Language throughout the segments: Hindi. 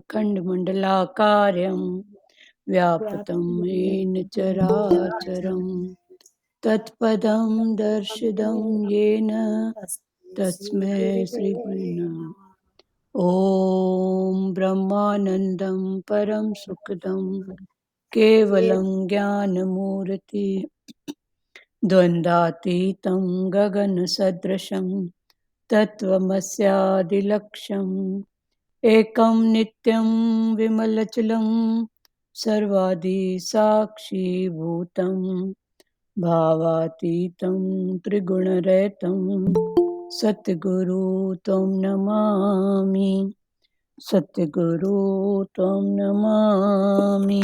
खण्डमण्डलाकारं व्याप्तं येन चराचरं तत्पदं दर्शितं येन तस्मै श्रीगुरुवे नमः। ॐ ब्रह्मानन्दं परं सुखदं केवलं ज्ञानमूर्ति द्वन्द्वातीतं गगनसदृशं तत्त्वमस्यादिलक्ष्यम् एकं नित्यं विमलचलं सर्वादिसाक्षिभूतं भावातीतं त्रिगुणरहितं सद्गुरु त्वं नमामि। सद्गुरु त्वं नमामि।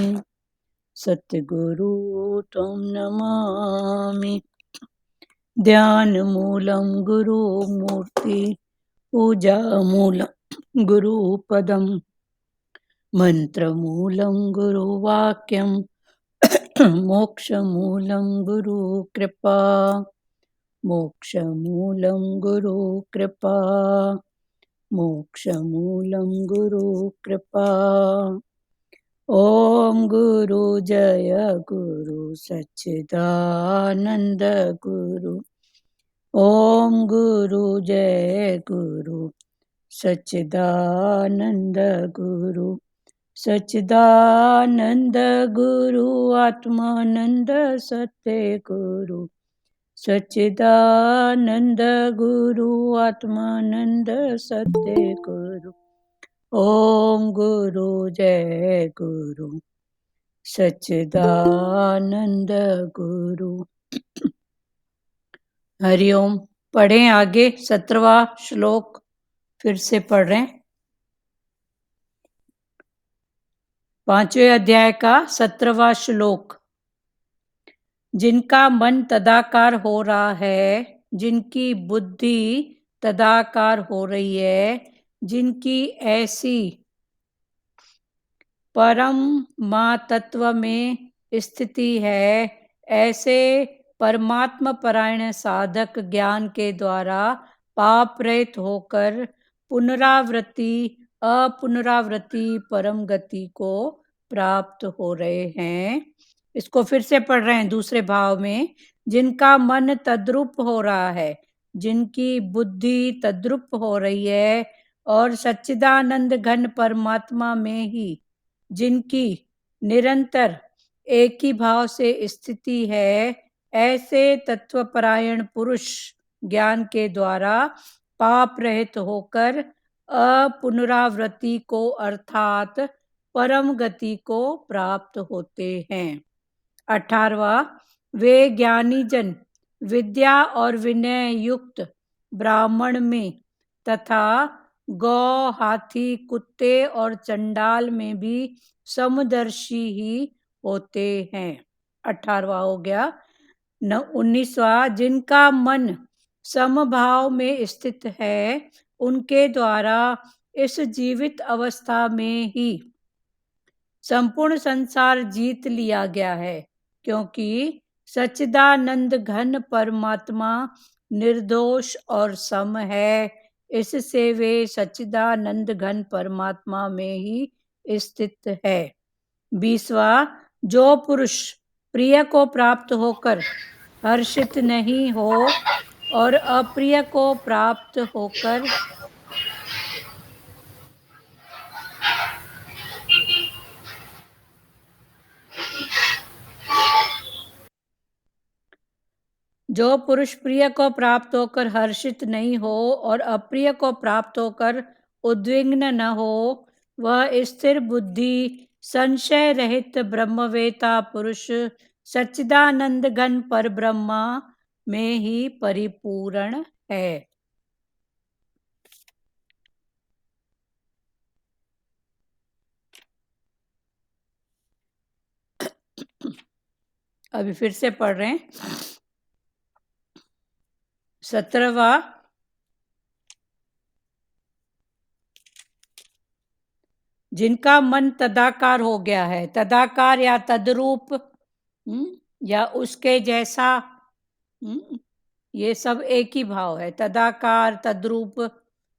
सद्गुरु त्वं नमामि। ध्यानमूलं गुरुमूर्ति पूजामूलं गुरुपदं मन्त्रमूलं गुरुवाक्यं मोक्षमूलं गुरुकृपा। मोक्षमूलं गुरुकृपा। मोक्षमूलं गुरुकृपा। ॐ गुरु जय गुरु सच्चिदानन्द गुरु। ॐ गुरु जय गुरु सच्चिदानन्द गुरु। सच्चिदानन्द गुरु आत्मानन्द सत्य गुरु। सच्चिदानन्द गुरु आत्मानन्द सत्य गुरु। ॐ गुरु जय गुरु सच्चिदानंद गुरु। हरिओम। पढ़ें आगे 17वां श्लोक फिर से पढ़ रहे हैं। 5वें अध्याय का 17वां श्लोक। जिनका मन तदाकार हो रहा है, जिनकी बुद्धि तदाकार हो रही है, जिनकी ऐसी परम मां तत्व में स्थिति है, ऐसे परमात्मा परायण साधक ज्ञान के द्वारा पाप रहित होकर पुनरावृत्ति अपुनरावृत्ति परम गति को प्राप्त हो रहे हैं। इसको फिर से पढ़ रहे हैं दूसरे भाव में। जिनका मन तद्रूप हो रहा है, जिनकी बुद्धि तद्रूप हो रही है और सच्चिदानंद घन परमात्मा में ही जिनकी निरंतर एक ही भाव से स्थिति है, ऐसे तत्वपरायण पुरुष ज्ञान के द्वारा पाप रहित होकर अपुनरावृत्ति को अर्थात परम गति को प्राप्त होते हैं। 18वां। वे ज्ञानी जन विद्या और विनय युक्त ब्राह्मण में तथा गौ, हाथी, कुत्ते और चंडाल में भी समदर्शी ही होते हैं। 18वां हो गया। 19वां। जिनका मन समभाव में स्थित है, उनके द्वारा इस जीवित अवस्था में ही संपूर्ण संसार जीत लिया गया है, क्योंकि सच्चिदानंद घन परमात्मा निर्दोष और सम है। इससे वे सच्चिदानंद घन परमात्मा में ही स्थित है। 20वां। जो पुरुष प्रिय को प्राप्त होकर हर्षित नहीं हो और अप्रिय को प्राप्त होकर जो पुरुष प्रिय को प्राप्त होकर हर्षित नहीं हो और अप्रिय को प्राप्त होकर उद्विग्न न हो, वह स्थिर बुद्धि संशय रहित ब्रह्मवेता पुरुष सच्चिदानंद घन पर ब्रह्मा में ही परिपूर्ण है। अभी फिर से पढ़ रहे हैं। 17वां। जिनका मन तदाकार हो गया है, तदाकार या तद्रूप या उसके जैसा, ये सब एक ही भाव है। तदाकार, तद्रूप,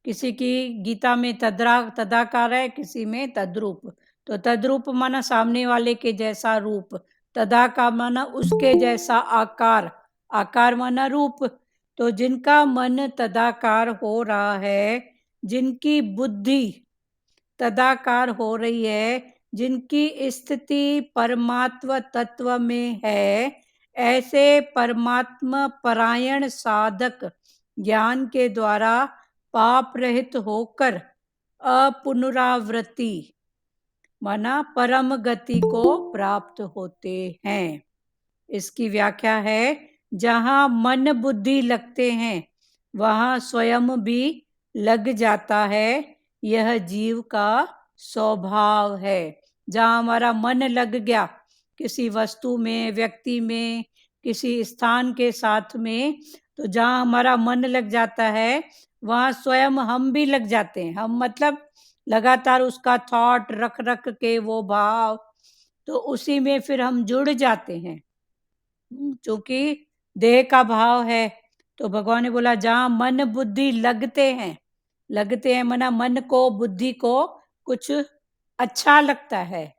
किसी की गीता में तदाकार है, किसी में तद्रूप। तो तद्रूप माना सामने वाले के जैसा रूप, तदाकार माना उसके जैसा आकार, आकार माना रूप। तो जिनका मन तदाकार हो रहा है, जिनकी बुद्धि तदाकार हो रही है, जिनकी स्थिति परमात्म तत्व में है, ऐसे परमात्मा परायण साधक ज्ञान के द्वारा पाप रहित होकर अपुनरावृत्ति माना परम गति को प्राप्त होते हैं। इसकी व्याख्या है, जहां मन बुद्धि लगते हैं वहां स्वयं भी लग जाता है, यह जीव का स्वभाव है। जहां हमारा मन लग गया किसी वस्तु में, व्यक्ति में, किसी स्थान के साथ में, तो जहां हमारा मन लग जाता है वहां स्वयं हम भी लग जाते हैं। हम मतलब लगातार उसका थॉट रख रख के वो भाव, तो उसी में फिर हम जुड़ जाते हैं। क्योंकि देह का भाव है, तो भगवान ने बोला जहां मन बुद्धि लगते हैं मना मन को, बुद्धि को कुछ अच्छा लगता है,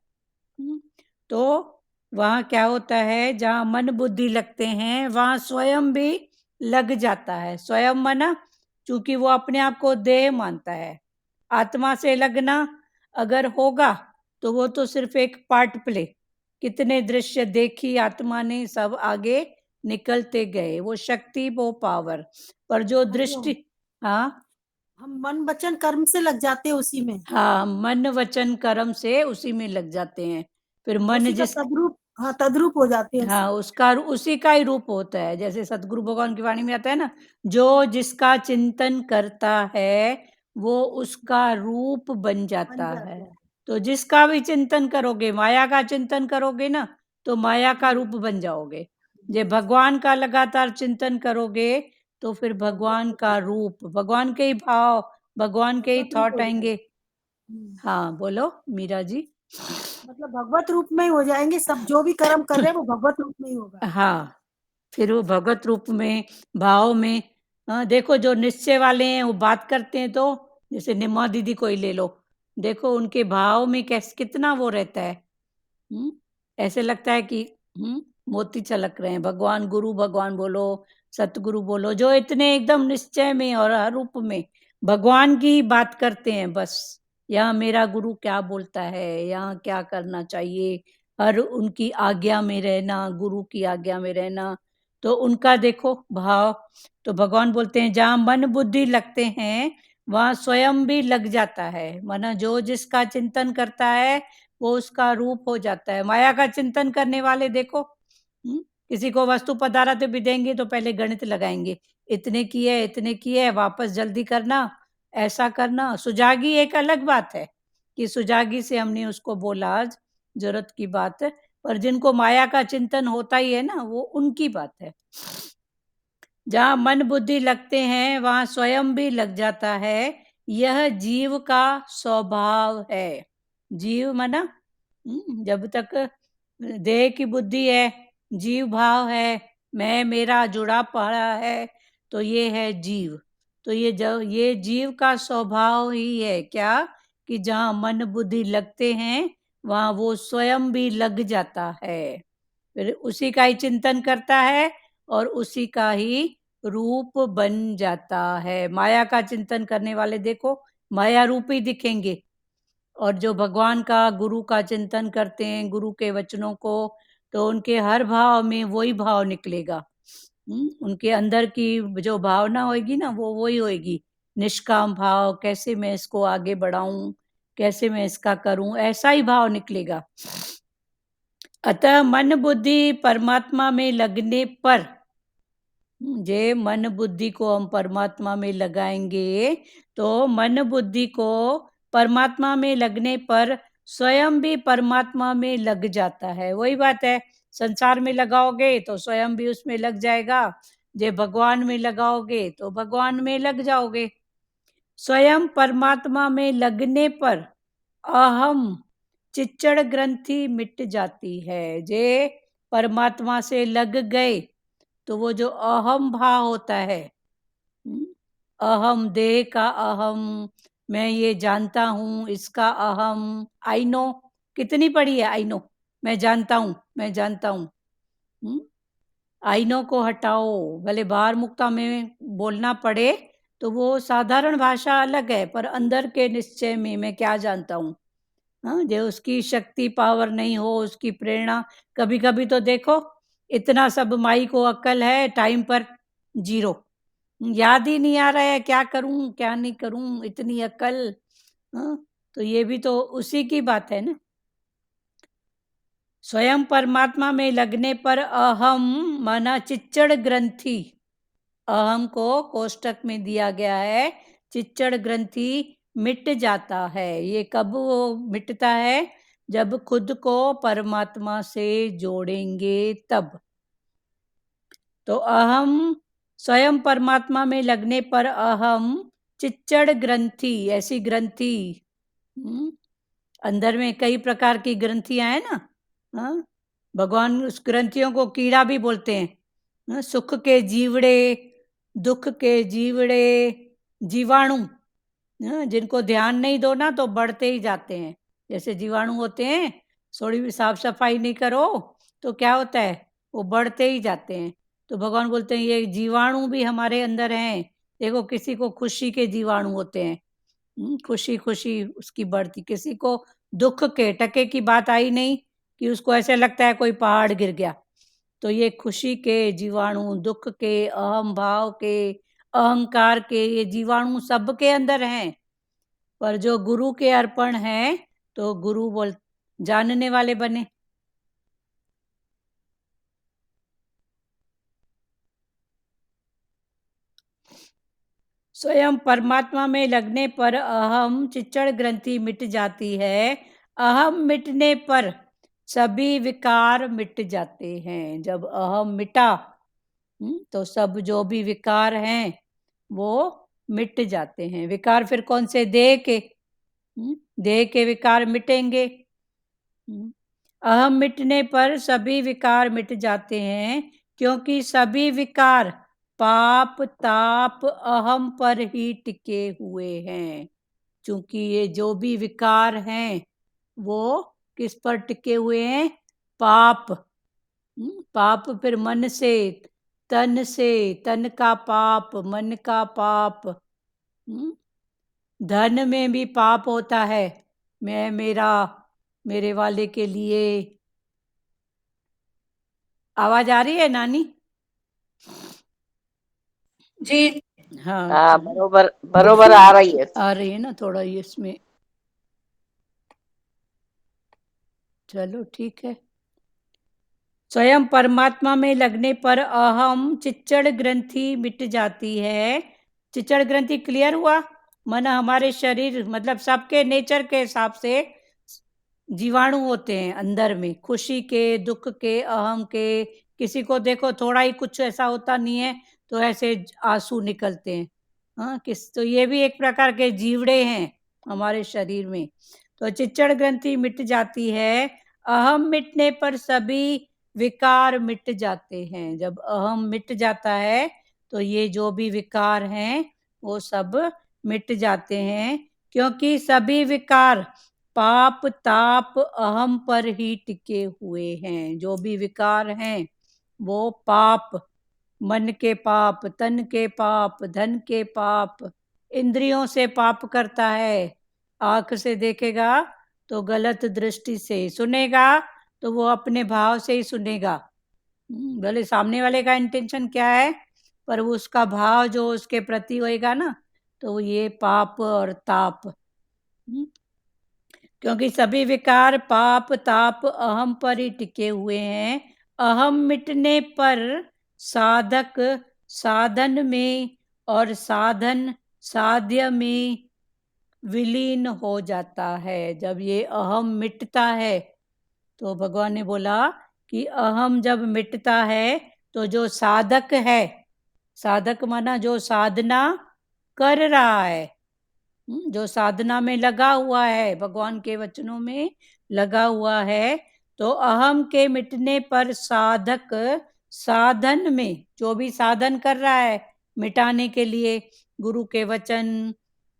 तो वहां क्या होता है, जहां मन बुद्धि लगते हैं वहां स्वयं भी लग जाता है। स्वयं मना चूंकि वो अपने आप को देह मानता है। आत्मा से लगना अगर होगा तो वो तो सिर्फ एक पार्ट प्ले, कितने दृश्य देखी आत्मा ने, सब आगे निकलते गए, वो शक्ति, वो पावर। पर जो दृष्टि, हाँ हम मन वचन कर्म से लग जाते हैं उसी में। हाँ, मन वचन कर्म से उसी में लग जाते हैं। फिर मन उसी का जिस, तद्रूप, हाँ तद्रूप हो जाते हैं हाँ, उसका उसी का ही रूप होता है। जैसे सतगुरु भगवान की वाणी में आता है ना, जो जिसका चिंतन करता है वो उसका रूप बन जाता है। तो जिसका भी चिंतन करोगे, माया का चिंतन करोगे ना, तो माया का रूप बन जाओगे। जे भगवान का लगातार चिंतन करोगे तो फिर भगवान का रूप, भगवान के ही भाव, भगवान के ही थॉट आएंगे। हाँ बोलो मीरा जी। मतलब भगवत रूप में ही हो जाएंगे सब, जो भी कर्म कर रहे हैं वो भगवत रूप में ही होगा। हाँ, फिर वो भगवत रूप में, भाव में। देखो जो निश्चय वाले हैं वो बात करते हैं, तो जैसे निमा दीदी को ही ले लो, देखो उनके भाव में कैसे कितना वो रहता है। ऐसे लगता है कि मोती छलक रहे हैं। भगवान गुरु भगवान बोलो, सतगुरु बोलो, जो इतने एकदम निश्चय में और हर रूप में भगवान की ही बात करते हैं। बस यहाँ मेरा गुरु क्या बोलता है, यहाँ क्या करना चाहिए, हर उनकी आज्ञा में रहना, गुरु की आज्ञा में रहना, तो उनका देखो भाव। तो भगवान बोलते हैं जहाँ मन बुद्धि लगते हैं वहां स्वयं भी लग जाता है। माना जो जिसका चिंतन करता है वो उसका रूप हो जाता है। माया का चिंतन करने वाले देखो, किसी को वस्तु पधारा तो भी देंगे तो पहले गणित लगाएंगे, इतने की है, इतने की है, वापस जल्दी करना, ऐसा करना। सुजागी एक अलग बात है कि सुजागी से हमने उसको बोला आज जरूरत की बात है, पर जिनको माया का चिंतन होता ही है ना, वो उनकी बात है। जहाँ मन बुद्धि लगते हैं वहां स्वयं भी लग जाता है, यह जीव का स्वभाव है। जीव माना जब तक देह की बुद्धि है, जीव भाव है, मैं मेरा जुड़ा पड़ा है, तो ये है जीव। तो ये जीव का स्वभाव ही है क्या, कि जहाँ मन बुद्धि लगते हैं वहां वो स्वयं भी लग जाता है, फिर उसी का ही चिंतन करता है और उसी का ही रूप बन जाता है। माया का चिंतन करने वाले देखो माया रूप ही दिखेंगे, और जो भगवान का, गुरु का चिंतन करते हैं, गुरु के वचनों को, तो उनके हर भाव में वही भाव निकलेगा। उनके अंदर की जो भावना होगी ना, वो वही होगी, निष्काम भाव, कैसे मैं इसको आगे बढ़ाऊं, कैसे मैं इसका करूं, ऐसा ही भाव निकलेगा। अतः मन बुद्धि परमात्मा में लगने पर, जे मन बुद्धि को हम परमात्मा में लगाएंगे तो मन बुद्धि को परमात्मा में लगने पर स्वयं भी परमात्मा में लग जाता है। वही बात है, संसार में लगाओगे तो स्वयं भी उसमें लग जाएगा, जे भगवान में लगाओगे तो भगवान में लग जाओगे। स्वयं परमात्मा में लगने पर अहम चिच्चड़ ग्रंथि मिट जाती है। जे परमात्मा से लग गए तो वो जो अहम भाव होता है, अहम, देह का अहम, मैं ये जानता हूँ, इसका अहम, आई नो, कितनी पढ़ी है आई नो, मैं जानता हूँ, मैं जानता हूँ। आई नो को हटाओ, भले बाहर मुक्ता में बोलना पड़े तो वो साधारण भाषा अलग है, पर अंदर के निश्चय में मैं क्या जानता हूँ। हाँ, जो उसकी शक्ति पावर नहीं हो, उसकी प्रेरणा, कभी कभी तो देखो इतना सब माई को अक्ल है, टाइम पर जीरो, याद ही नहीं आ रहा है क्या करूं क्या नहीं करूं, इतनी अक्ल। हाँ, तो ये भी तो उसी की बात है ना। स्वयं परमात्मा में लगने पर अहम माना चिच्चड़ ग्रंथि, अहम को कोष्टक में दिया गया है, चिच्चड़ ग्रंथि मिट जाता है। ये कब वो मिटता है? जब खुद को परमात्मा से जोड़ेंगे तब। तो अहम स्वयं परमात्मा में लगने पर अहम चिच्चड़ ग्रंथि, ऐसी ग्रंथि, अंदर में कई प्रकार की ग्रंथियां हैं ना। हाँ, भगवान उस ग्रंथियों को कीड़ा भी बोलते हैं। हाँ, सुख के जीवड़े, दुख के जीवड़े, जीवाणु, हाँ, जिनको ध्यान नहीं दो ना तो बढ़ते ही जाते हैं। जैसे जीवाणु होते हैं, थोड़ी भी साफ सफाई नहीं करो तो क्या होता है, वो बढ़ते ही जाते हैं। तो भगवान बोलते हैं ये जीवाणु भी हमारे अंदर हैं। देखो किसी को खुशी के जीवाणु होते हैं, खुशी खुशी उसकी बढ़ती, किसी को दुख के, टके की बात आई नहीं कि उसको ऐसे लगता है कोई पहाड़ गिर गया। तो ये खुशी के जीवाणु, दुख के, अहम भाव के, अहंकार के, ये जीवाणु सबके अंदर हैं। पर जो गुरु के अर्पण है तो गुरु बोल जानने वाले बने। स्वयं परमात्मा में लगने पर अहम चिच्चड़ ग्रंथि मिट जाती है। अहम मिटने पर सभी विकार मिट जाते हैं। जब अहम मिटा तो सब जो भी विकार हैं वो मिट जाते हैं। विकार फिर कौन से? देह के, देह के विकार मिटेंगे। अहम मिटने पर सभी विकार मिट जाते हैं, क्योंकि सभी विकार पाप ताप अहम पर ही टिके हुए हैं। क्योंकि ये जो भी विकार हैं वो किस पर टिके हुए हैं? पाप। पाप फिर मन से, तन का पाप, मन का पाप। धन में भी पाप होता है, मैं मेरा, मेरे वाले के लिए। आवाज आ रही है नानी? जी हाँ, हाँ, बरोबर बरोबर आ रही है। आ रही है ना थोड़ा ये इसमें। चलो ठीक है। स्वयं परमात्मा में लगने पर अहम चिच्चड़ ग्रंथि मिट जाती है। चिच्चड़ ग्रंथि क्लियर हुआ? मन हमारे शरीर, मतलब सबके नेचर के हिसाब से जीवाणु होते हैं अंदर में, खुशी के, दुख के, अहम के। किसी को देखो थोड़ा ही कुछ ऐसा होता नहीं है तो ऐसे आंसू निकलते हैं। हाँ, तो ये भी एक प्रकार के जीवड़े हैं हमारे शरीर में। तो चिच्चड़ ग्रंथि मिट जाती है। अहम मिटने पर सभी विकार मिट जाते हैं। जब अहम मिट जाता है तो ये जो भी विकार हैं वो सब मिट जाते हैं, क्योंकि सभी विकार पाप ताप अहम पर ही टिके हुए हैं। जो भी विकार हैं वो पाप, मन के पाप, तन के पाप, धन के पाप, इंद्रियों से पाप करता है। आंख से देखेगा तो गलत दृष्टि से, सुनेगा तो वो अपने भाव से ही सुनेगा, भले सामने वाले का इंटेंशन क्या है, पर वो उसका भाव जो उसके प्रति होएगा ना, तो ये पाप और ताप। क्योंकि सभी विकार पाप ताप अहम पर ही टिके हुए हैं। अहम मिटने पर साधक साधन में और साधन साध्य में विलीन हो जाता है। जब ये अहम मिटता है तो भगवान ने बोला कि अहम जब मिटता है तो जो साधक है, साधक माना जो साधना कर रहा है, जो साधना में लगा हुआ है, भगवान के वचनों में लगा हुआ है, तो अहम के मिटने पर साधक साधन में, जो भी साधन कर रहा है मिटाने के लिए, गुरु के वचन,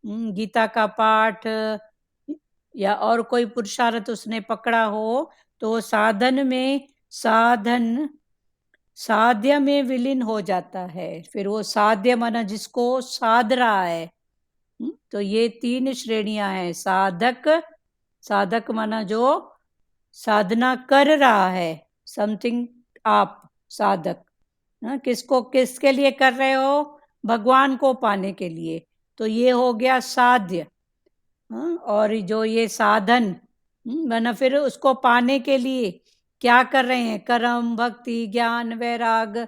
गीता का पाठ या और कोई पुरुषार्थ उसने पकड़ा हो, तो साधन में साध्य में विलीन हो जाता है। फिर वो साध्य माना जिसको साध रहा है। तो ये 3 श्रेणियां हैं। साधक माना जो साधना कर रहा है, समथिंग आप साधक। किसके लिए कर रहे हो? भगवान को पाने के लिए, तो ये हो गया साध्य। और जो ये साधन माना फिर उसको पाने के लिए क्या कर रहे हैं? कर्म, भक्ति, ज्ञान, वैराग,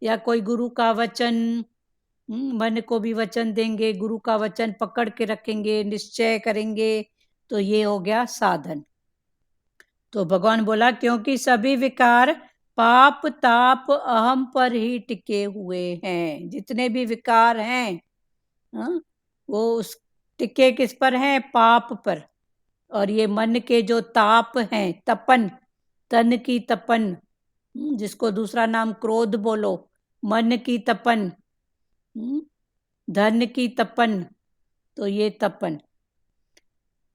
या कोई गुरु का वचन, मन को भी वचन देंगे, गुरु का वचन पकड़ के रखेंगे, निश्चय करेंगे, तो ये हो गया साधन। तो भगवान बोला क्योंकि सभी विकार पाप ताप अहम पर ही टिके हुए हैं। जितने भी विकार हैं वो उस टिके किस पर हैं? पाप पर। और ये मन के जो ताप हैं, तपन, तन की तपन, जिसको दूसरा नाम क्रोध बोलो, मन की तपन, धन की तपन, तो ये तपन।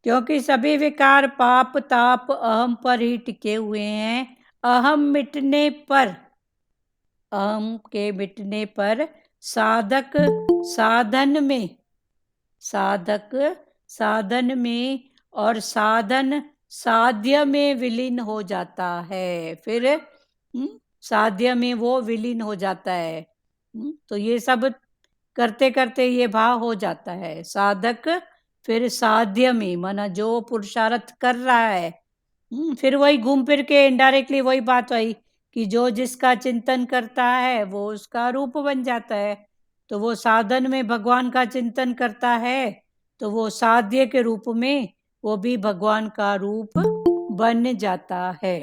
क्योंकि सभी विकार पाप ताप अहम पर ही टिके हुए हैं। अहम मिटने पर, अहम के मिटने पर साधक साधन में और साधन साध्य में विलीन हो जाता है। फिर साध्य में वो विलीन हो जाता है। तो ये सब करते करते ये भाव हो जाता है। साधक फिर साध्य में, माना जो पुरुषार्थ कर रहा है, फिर वही घूम फिर के इनडायरेक्टली वही बात आई कि जो जिसका चिंतन करता है वो उसका रूप बन जाता है। तो वो साधन में भगवान का चिंतन करता है, तो वो साध्य के रूप में वो भी भगवान का रूप बन जाता है।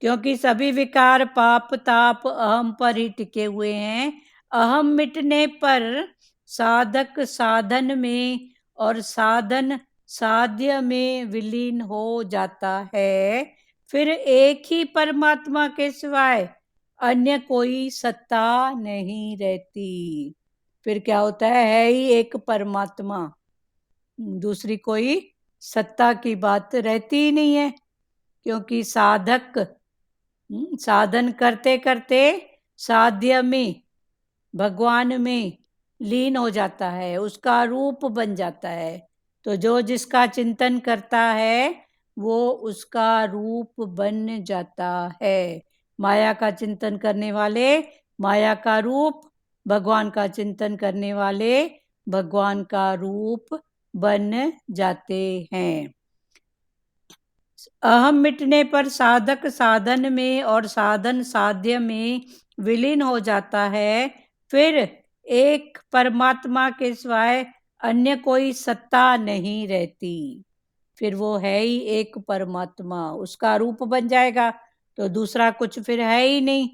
क्योंकि सभी विकार पाप ताप अहम पर ही टिके हुए हैं। अहम मिटने पर साधक साधन में और साधन साध्य में विलीन हो जाता है। फिर एक ही परमात्मा के सिवाय अन्य कोई सत्ता नहीं रहती। फिर क्या होता है ही एक परमात्मा, दूसरी कोई सत्ता की बात रहती ही नहीं है। क्योंकि साधक साधन करते करते साध्य में, भगवान में लीन हो जाता है, उसका रूप बन जाता है। तो जो जिसका चिंतन करता है वो उसका रूप बन जाता है। माया का चिंतन करने वाले माया का रूप, भगवान का चिंतन करने वाले भगवान का रूप बन जाते हैं। अहम मिटने पर साधक साधन में और साधन साध्य में विलीन हो जाता है। फिर एक परमात्मा के सिवाय अन्य कोई सत्ता नहीं रहती। फिर वो है ही एक परमात्मा, उसका रूप बन जाएगा तो दूसरा कुछ फिर है ही नहीं।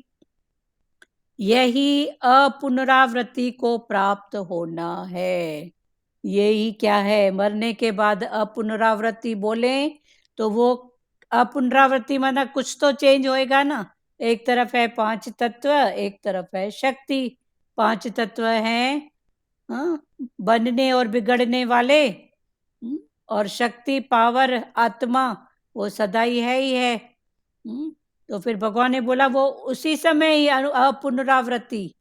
यही अपुनरावृत्ति को प्राप्त होना है। यही क्या है? मरने के बाद अपुनरावृत्ति बोले तो वो अपुनरावृत्ति माना कुछ तो चेंज होएगा ना। एक तरफ है 5 तत्व, एक तरफ है शक्ति। 5 तत्व हैं बनने और बिगड़ने वाले, और शक्ति पावर आत्मा वो सदा ही है। तो फिर भगवान ने बोला वो उसी समय ही अपुनरावृत्ति,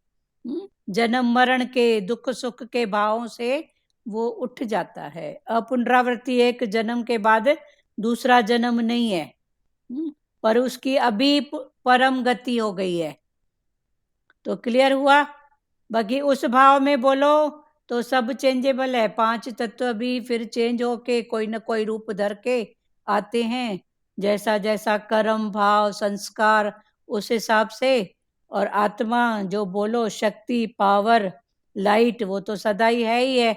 जन्म मरण के दुख सुख के भावों से वो उठ जाता है। अपुनरावृत्ति एक जन्म के बाद दूसरा जन्म नहीं है, पर उसकी अभी परम गति हो गई है। तो क्लियर हुआ? बाकी उस भाव में बोलो तो सब चेंजेबल है। 5 तत्व भी फिर चेंज होके कोई न कोई रूप धर के आते हैं, जैसा जैसा कर्म भाव संस्कार उस हिसाब से। और आत्मा जो बोलो शक्ति पावर लाइट वो तो सदा ही है।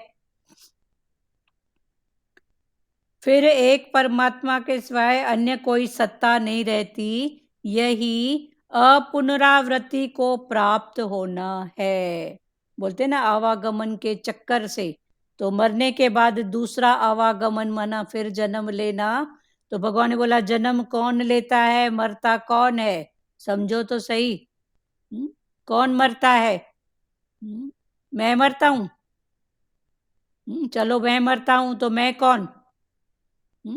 फिर एक परमात्मा के सिवाय अन्य कोई सत्ता नहीं रहती। यही अपुनरावृत्ति को प्राप्त होना है। बोलते ना आवागमन के चक्कर से, तो मरने के बाद दूसरा आवागमन माना फिर जन्म लेना। तो भगवान ने बोला जन्म कौन लेता है, मरता कौन है? समझो तो सही, कौन मरता है? मैं मरता हूँ। चलो मैं मरता हूँ तो मैं कौन?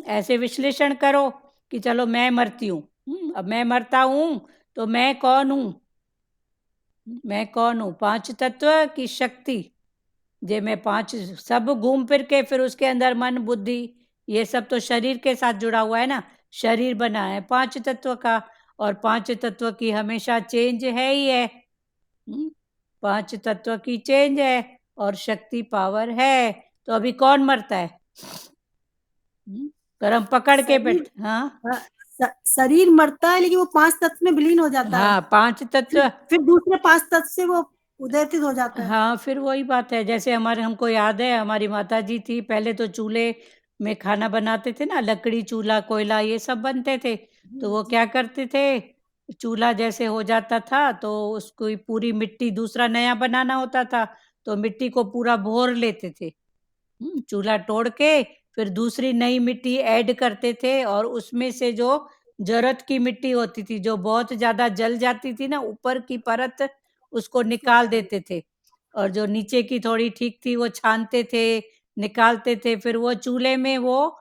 ऐसे विश्लेषण करो कि चलो मैं मरती हूँ, अब मैं मरता हूँ तो मैं कौन हूँ? मैं कौन हूँ? 5 तत्व की शक्ति, जे मैं 5 सब घूम फिर के फिर उसके अंदर मन बुद्धि ये सब तो शरीर के साथ जुड़ा हुआ है ना, शरीर बना है 5 तत्व का, और 5 तत्व की हमेशा चेंज है ही है। 5 तत्व की चेंज है और शक्ति पावर है, तो अभी कौन मरता है? कर्म पकड़ के बैठ, हाँ शरीर मरता है लेकिन वो 5 तत्व में विलीन हो जाता है। हाँ 5 तत्व, फिर दूसरे 5 तत्व से वो उदयित हो जाता है। हाँ फिर वही बात है, जैसे हमारे हमको याद है हमारी माता जी थी, पहले तो चूल्हे में खाना बनाते थे ना, लकड़ी चूल्हा कोयला ये सब बनते थे, तो वो क्या करते थे, चूल्हा जैसे हो जाता था तो उसको पूरी मिट्टी दूसरा नया बनाना होता था, तो मिट्टी को पूरा भोर लेते थे, चूल्हा तोड़ के फिर दूसरी नई मिट्टी ऐड करते थे, और उसमें से जो जरूरत की मिट्टी होती थी जो बहुत ज्यादा जल जाती थी ना, ऊपर की परत उसको निकाल देते थे, और जो नीचे की थोड़ी ठीक थी वो छानते थे, निकालते थे, फिर वो चूल्हे में वो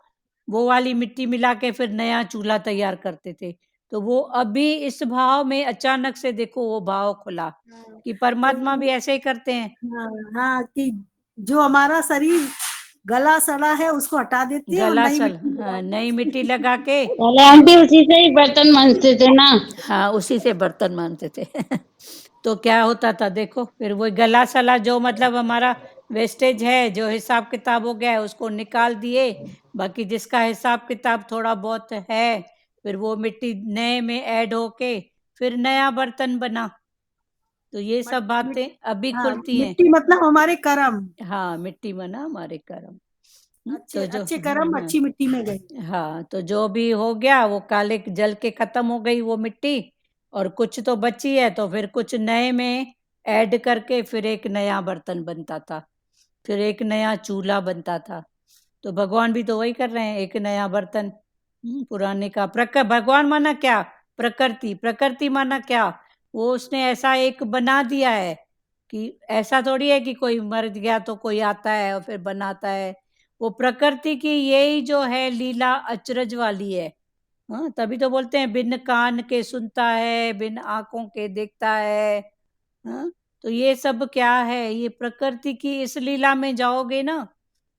वाली मिट्टी मिला के फिर नया चूल्हा तैयार करते थे। तो वो अभी इस भाव में अचानक से देखो वो भाव खुला कि परमात्मा भी ऐसे ही करते हैं। हाँ, हाँ कि जो हमारा शरीर गला सड़ा है उसको हटा देते हैं और गला नई सल, मिट्टी हाँ, लगाते नई हैं। मिट्टी लगा के, पहले आंटी उसी से ही बर्तन मांजते थे ना। हाँ उसी से बर्तन मांजते थे तो क्या होता था देखो, फिर वो गला सला जो मतलब हमारा वेस्टेज है, जो हिसाब किताब हो गया है उसको निकाल दिए, बाकी जिसका हिसाब किताब थोड़ा बहुत है फिर वो मिट्टी नए में ऐड होके फिर नया बर्तन बना। तो ये सब बातें अभी हाँ, खुलती हैं। मिट्टी मतलब हमारे कर्म, हाँ मिट्टी बना हमारे कर्म। अच्छे तो जो अच्छे कर्म अच्छी मिट्टी में गए। हाँ तो जो भी हो गया वो काले जल के खत्म हो गई वो मिट्टी, और कुछ तो बची है तो फिर कुछ नए में ऐड करके फिर एक नया बर्तन बनता था, फिर एक नया चूल्हा बनता था। तो भगवान भी तो वही कर रहे हैं, एक नया बर्तन, पुराने का भगवान माना क्या? प्रकृति, प्रकृति माना क्या? वो उसने ऐसा एक बना दिया है कि ऐसा थोड़ी है कि कोई मर गया तो कोई आता है और फिर बनाता है, वो प्रकृति की यही जो है लीला अचरज वाली है। हाँ तभी तो बोलते हैं बिन कान के सुनता है, बिन आंखों के देखता है। हाँ तो ये सब क्या है, ये प्रकृति की इस लीला में जाओगे ना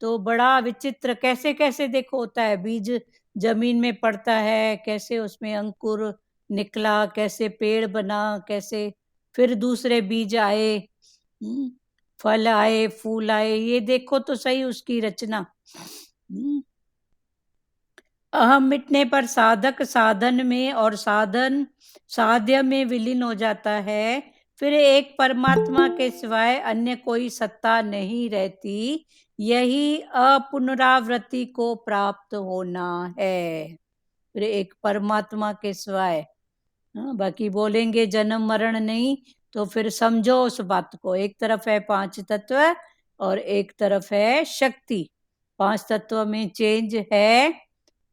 तो बड़ा विचित्र, कैसे कैसे देखो होता है, बीज जमीन में पड़ता है, कैसे उसमें अंकुर निकला, कैसे पेड़ बना, कैसे फिर दूसरे बीज आए, फल आए, फूल आए, ये देखो तो सही उसकी रचना। अहम मिटने पर साधक साधन में और साधन साध्य में विलीन हो जाता है, फिर एक परमात्मा के सिवाय अन्य कोई सत्ता नहीं रहती, यही अपुनरावृत्ति को प्राप्त होना है, फिर एक परमात्मा के सिवाय। हाँ, बाकी बोलेंगे जन्म मरण नहीं, तो फिर समझो उस बात को, एक तरफ है 5 तत्व और एक तरफ है शक्ति, 5 तत्व में चेंज है,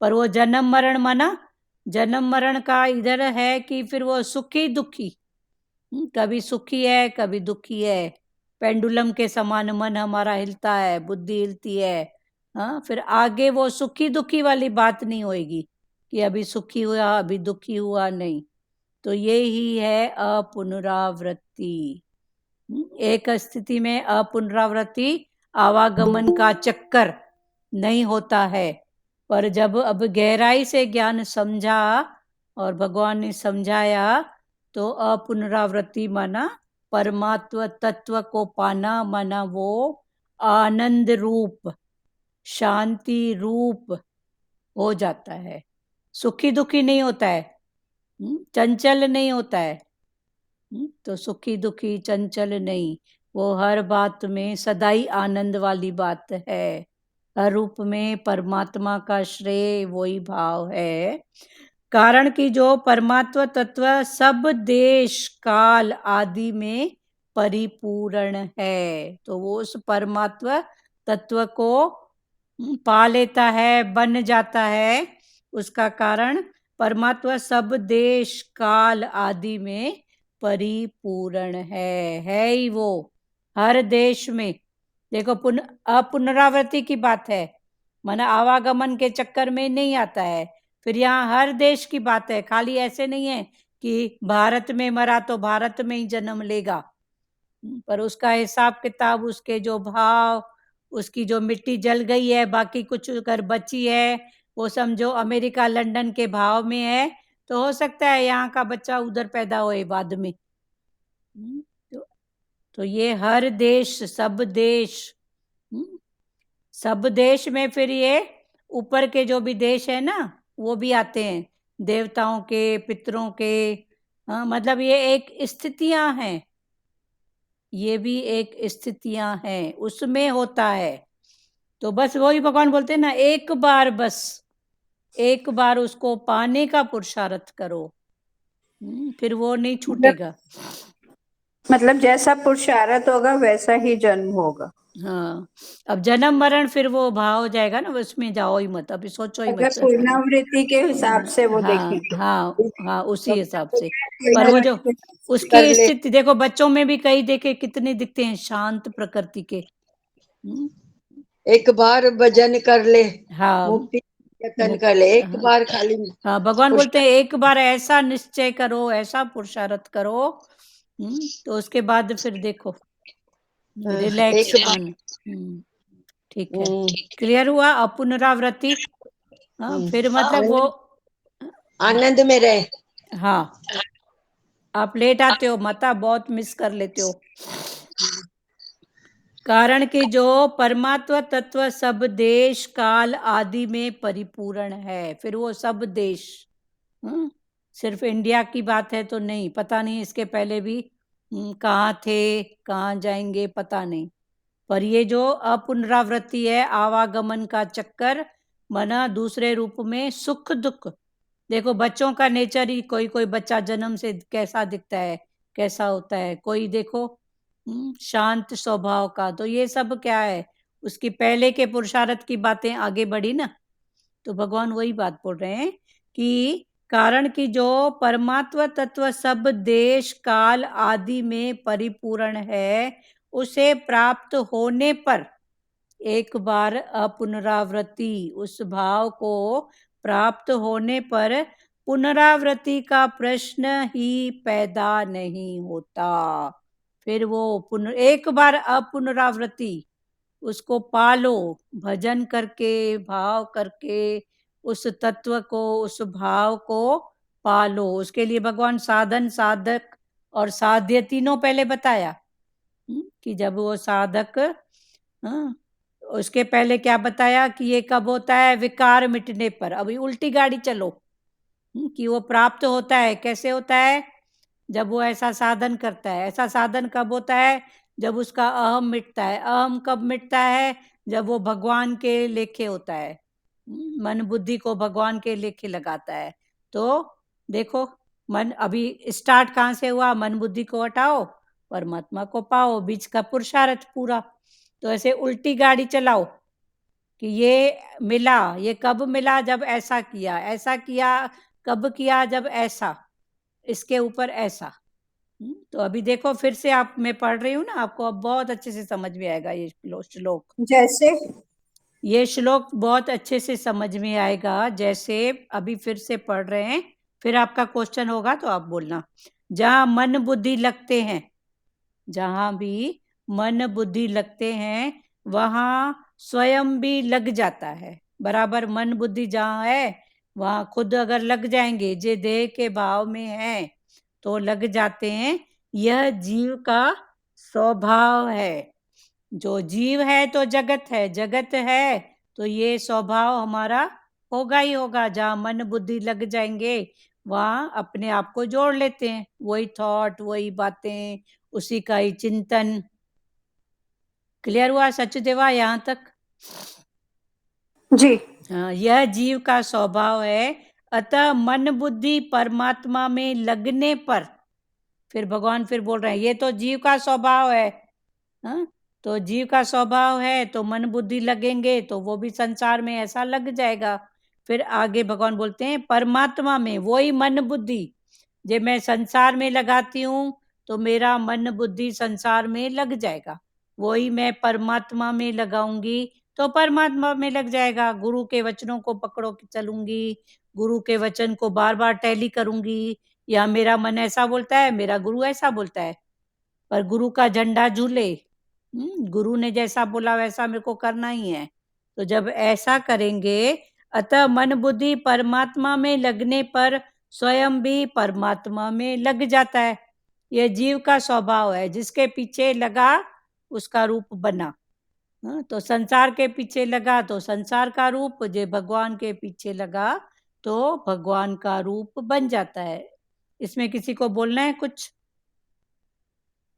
पर वो जन्म मरण माना, जन्म मरण का इधर है कि फिर वो सुखी दुखी, कभी सुखी है कभी दुखी है, पेंडुलम के समान मन हमारा हिलता है, बुद्धि हिलती है। हाँ फिर आगे वो सुखी दुखी वाली बात नहीं होएगी कि अभी सुखी हुआ अभी दुखी हुआ, नहीं, तो ये ही है अपुनरावृत्ति। एक स्थिति में अपुनरावृत्ति आवागमन का चक्कर नहीं होता है, पर जब अब गहराई से ज्ञान समझा और भगवान ने समझाया तो अपुनरावृत्ति माना परमात्म तत्व को पाना, माना वो आनंद रूप शांति रूप हो जाता है, सुखी दुखी नहीं होता है, चंचल नहीं होता है। तो सुखी दुखी चंचल नहीं, वो हर बात में सदाई आनंद वाली बात है, हर रूप में परमात्मा का श्रेय वही भाव है, कारण कि जो परमात्मा तत्व सब देश काल आदि में परिपूर्ण है, तो वो उस परमात्मा तत्व को पा लेता है, बन जाता है, उसका कारण परमात्मा सब देश काल आदि में परिपूर्ण है ही वो, हर देश में देखो पुनरावृत्ति की बात है, माना आवागमन के चक्कर में नहीं आता है। फिर यहाँ हर देश की बात है, खाली ऐसे नहीं है कि भारत में मरा तो भारत में ही जन्म लेगा, पर उसका हिसाब किताब, उसके जो भाव, उसकी जो मिट्टी जल गई है, बाकी कुछ अगर बची है वो समझो अमेरिका लंदन के भाव में है, तो हो सकता है यहाँ का बच्चा उधर पैदा होए बाद में। तो ये हर देश, सब देश में फिर ये ऊपर के जो भी देश है ना वो भी आते हैं, देवताओं के, पितरों के। मतलब ये एक स्थितियां हैं, ये भी एक स्थितियां हैं, उसमें होता है। तो बस वही भगवान बोलते हैं ना, एक बार उसको पाने का पुरुषार्थ करो, फिर वो नहीं छूटेगा। मतलब जैसा पुरुषार्थ होगा वैसा ही जन्म होगा। हाँ, अब जन्म मरण फिर वो भाव हो जाएगा ना, उसमें जाओ ही मत, अभी सोचो ही अगर मत। पुनरावृत्ति के हिसाब से वो हाँ देखें हाँ, उसी हिसाब से। पर वो जो उसकी स्थिति देखो, बच्चों में भी कई देखे कितने दिखते हैं शांत प्रकृति के। एक बार भजन कर ले, हाँ, मुक्ति यत्न कर ले, एक बार खाली। हाँ, भगवान बोलते हैं एक बार ऐसा निश्चय करो, ऐसा पुरुषार्थ करो, तो उसके बाद फिर देखो रिलैक्स मन। ठीक है, क्लियर हुआ? पुनरावृत्ति, फिर मतलब वो आनंद में रहे। हाँ, आप लेट आते हो, माता बहुत मिस कर लेते हो। कारण कि जो परमात्मा तत्व सब देश काल आदि में परिपूर्ण है। फिर वो सब देश, सिर्फ इंडिया की बात है तो नहीं, पता नहीं इसके पहले भी कहाँ थे, कहाँ जाएंगे पता नहीं। पर ये जो अपुनरावृत्ति है, आवागमन का चक्कर, मना दूसरे रूप में सुख दुख। देखो बच्चों का नेचर ही, कोई बच्चा जन्म से कैसा दिखता है, कैसा होता है, कोई देखो शांत स्वभाव का। तो ये सब क्या है, उसकी पहले के पुरुषार्थ की बातें आगे बढ़ी ना। तो भगवान वही बात बोल रहे हैं कि कारण कि जो परमात्मा तत्व सब देश काल आदि में परिपूर्ण है, उसे प्राप्त होने पर एक बार अपुनरावृत्ति, उस भाव को प्राप्त होने पर पुनरावृत्ति का प्रश्न ही पैदा नहीं होता। फिर वो एक बार अपुनरावृत्ति, उसको पालो, भजन करके, भाव करके, उस तत्व को, उस भाव को पालो। उसके लिए भगवान साधन, साधक और साध्य तीनों पहले बताया कि जब वो साधक, उसके पहले क्या बताया कि ये कब होता है, विकार मिटने पर। अभी उल्टी गाड़ी चलो कि वो प्राप्त होता है, कैसे होता है, जब वो ऐसा साधन करता है। ऐसा साधन कब होता है, जब उसका अहम मिटता है। अहम कब मिटता है, जब वो भगवान के लेखे होता है, मन बुद्धि को भगवान के लेखे लगाता है। तो देखो मन अभी स्टार्ट कहाँ से हुआ, मन बुद्धि को हटाओ, परमात्मा को पाओ, बीच का पुरुषार्थ पूरा। तो ऐसे उल्टी गाड़ी चलाओ कि ये मिला, ये कब मिला, जब ऐसा किया, ऐसा किया कब किया, जब ऐसा, इसके ऊपर ऐसा। तो अभी देखो फिर से आप, मैं पढ़ रही हूँ ना, आपको अब बहुत अच्छे से समझ में आएगा ये श्लोक। जैसे ये श्लोक बहुत अच्छे से समझ में आएगा, जैसे अभी फिर से पढ़ रहे हैं, फिर आपका क्वेश्चन होगा तो आप बोलना। जहाँ मन बुद्धि लगते हैं, जहाँ भी मन बुद्धि लगते हैं, वहाँ स्वयं भी लग जाता है। बराबर मन बुद्धि जहाँ है वहाँ खुद अगर लग जाएंगे, जे देह के भाव में है तो लग जाते हैं। यह जीव का स्वभाव है। जो जीव है तो जगत है, जगत है तो ये स्वभाव हमारा होगा ही होगा। जहाँ मन बुद्धि लग जाएंगे वहाँ अपने आप को जोड़ लेते हैं, वही थॉट, वही बातें, उसी का ही चिंतन। क्लियर हुआ सचदेवा यहाँ तक? जी हाँ, यह जीव का स्वभाव है। अतः मन बुद्धि परमात्मा में लगने पर, फिर भगवान फिर बोल रहे हैं ये तो जीव का स्वभाव है। तो जीव का स्वभाव है तो मन बुद्धि लगेंगे तो वो भी संसार में ऐसा लग जाएगा। फिर आगे भगवान बोलते हैं परमात्मा में वही मन बुद्धि, जब मैं संसार में लगाती हूँ तो मेरा मन बुद्धि संसार में लग जाएगा। वही मैं परमात्मा में लगाऊंगी तो परमात्मा में लग जाएगा। गुरु के वचनों को पकड़ो के चलूंगी, गुरु के वचन को बार बार टैली करूंगी, या मेरा मन ऐसा बोलता है, मेरा गुरु ऐसा बोलता है, पर गुरु का झंडा झूले। गुरु ने जैसा बोला वैसा मेरे को करना ही है। तो जब ऐसा करेंगे, अतः मन बुद्धि परमात्मा में लगने पर स्वयं भी परमात्मा में लग जाता है। यह जीव का स्वभाव है, जिसके पीछे लगा उसका रूप बना। तो संसार के पीछे लगा तो संसार का रूप, जो भगवान के पीछे लगा तो भगवान का रूप बन जाता है। इसमें किसी को बोलना है कुछ?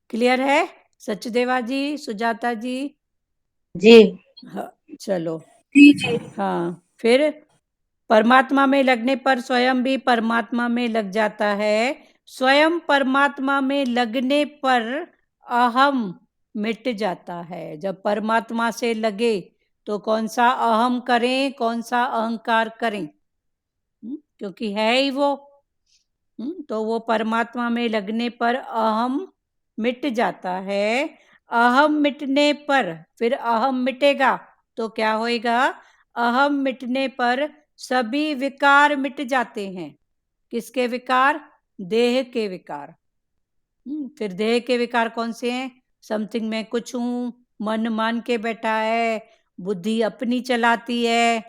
क्लियर है? सचदेवा जी, सुजाता जी? जी हाँ, चलो। जी हाँ, फिर परमात्मा में लगने पर स्वयं भी परमात्मा में लग जाता है। स्वयं परमात्मा में लगने पर अहम मिट जाता है। जब परमात्मा से लगे तो कौन सा अहम करें, कौन सा अहंकार करें? क्योंकि है ही वो। तो वो परमात्मा में लगने पर अहम मिट जाता है। अहम मिटने पर फिर अहम मिटेगा तो क्या होएगा? अहम मिटने पर सभी विकार मिट जाते हैं। किसके विकार? देह के विकार। फिर देह के विकार कौन से हैं? समथिंग मैं कुछ हूं, मन मान के बैठा है, बुद्धि अपनी चलाती है,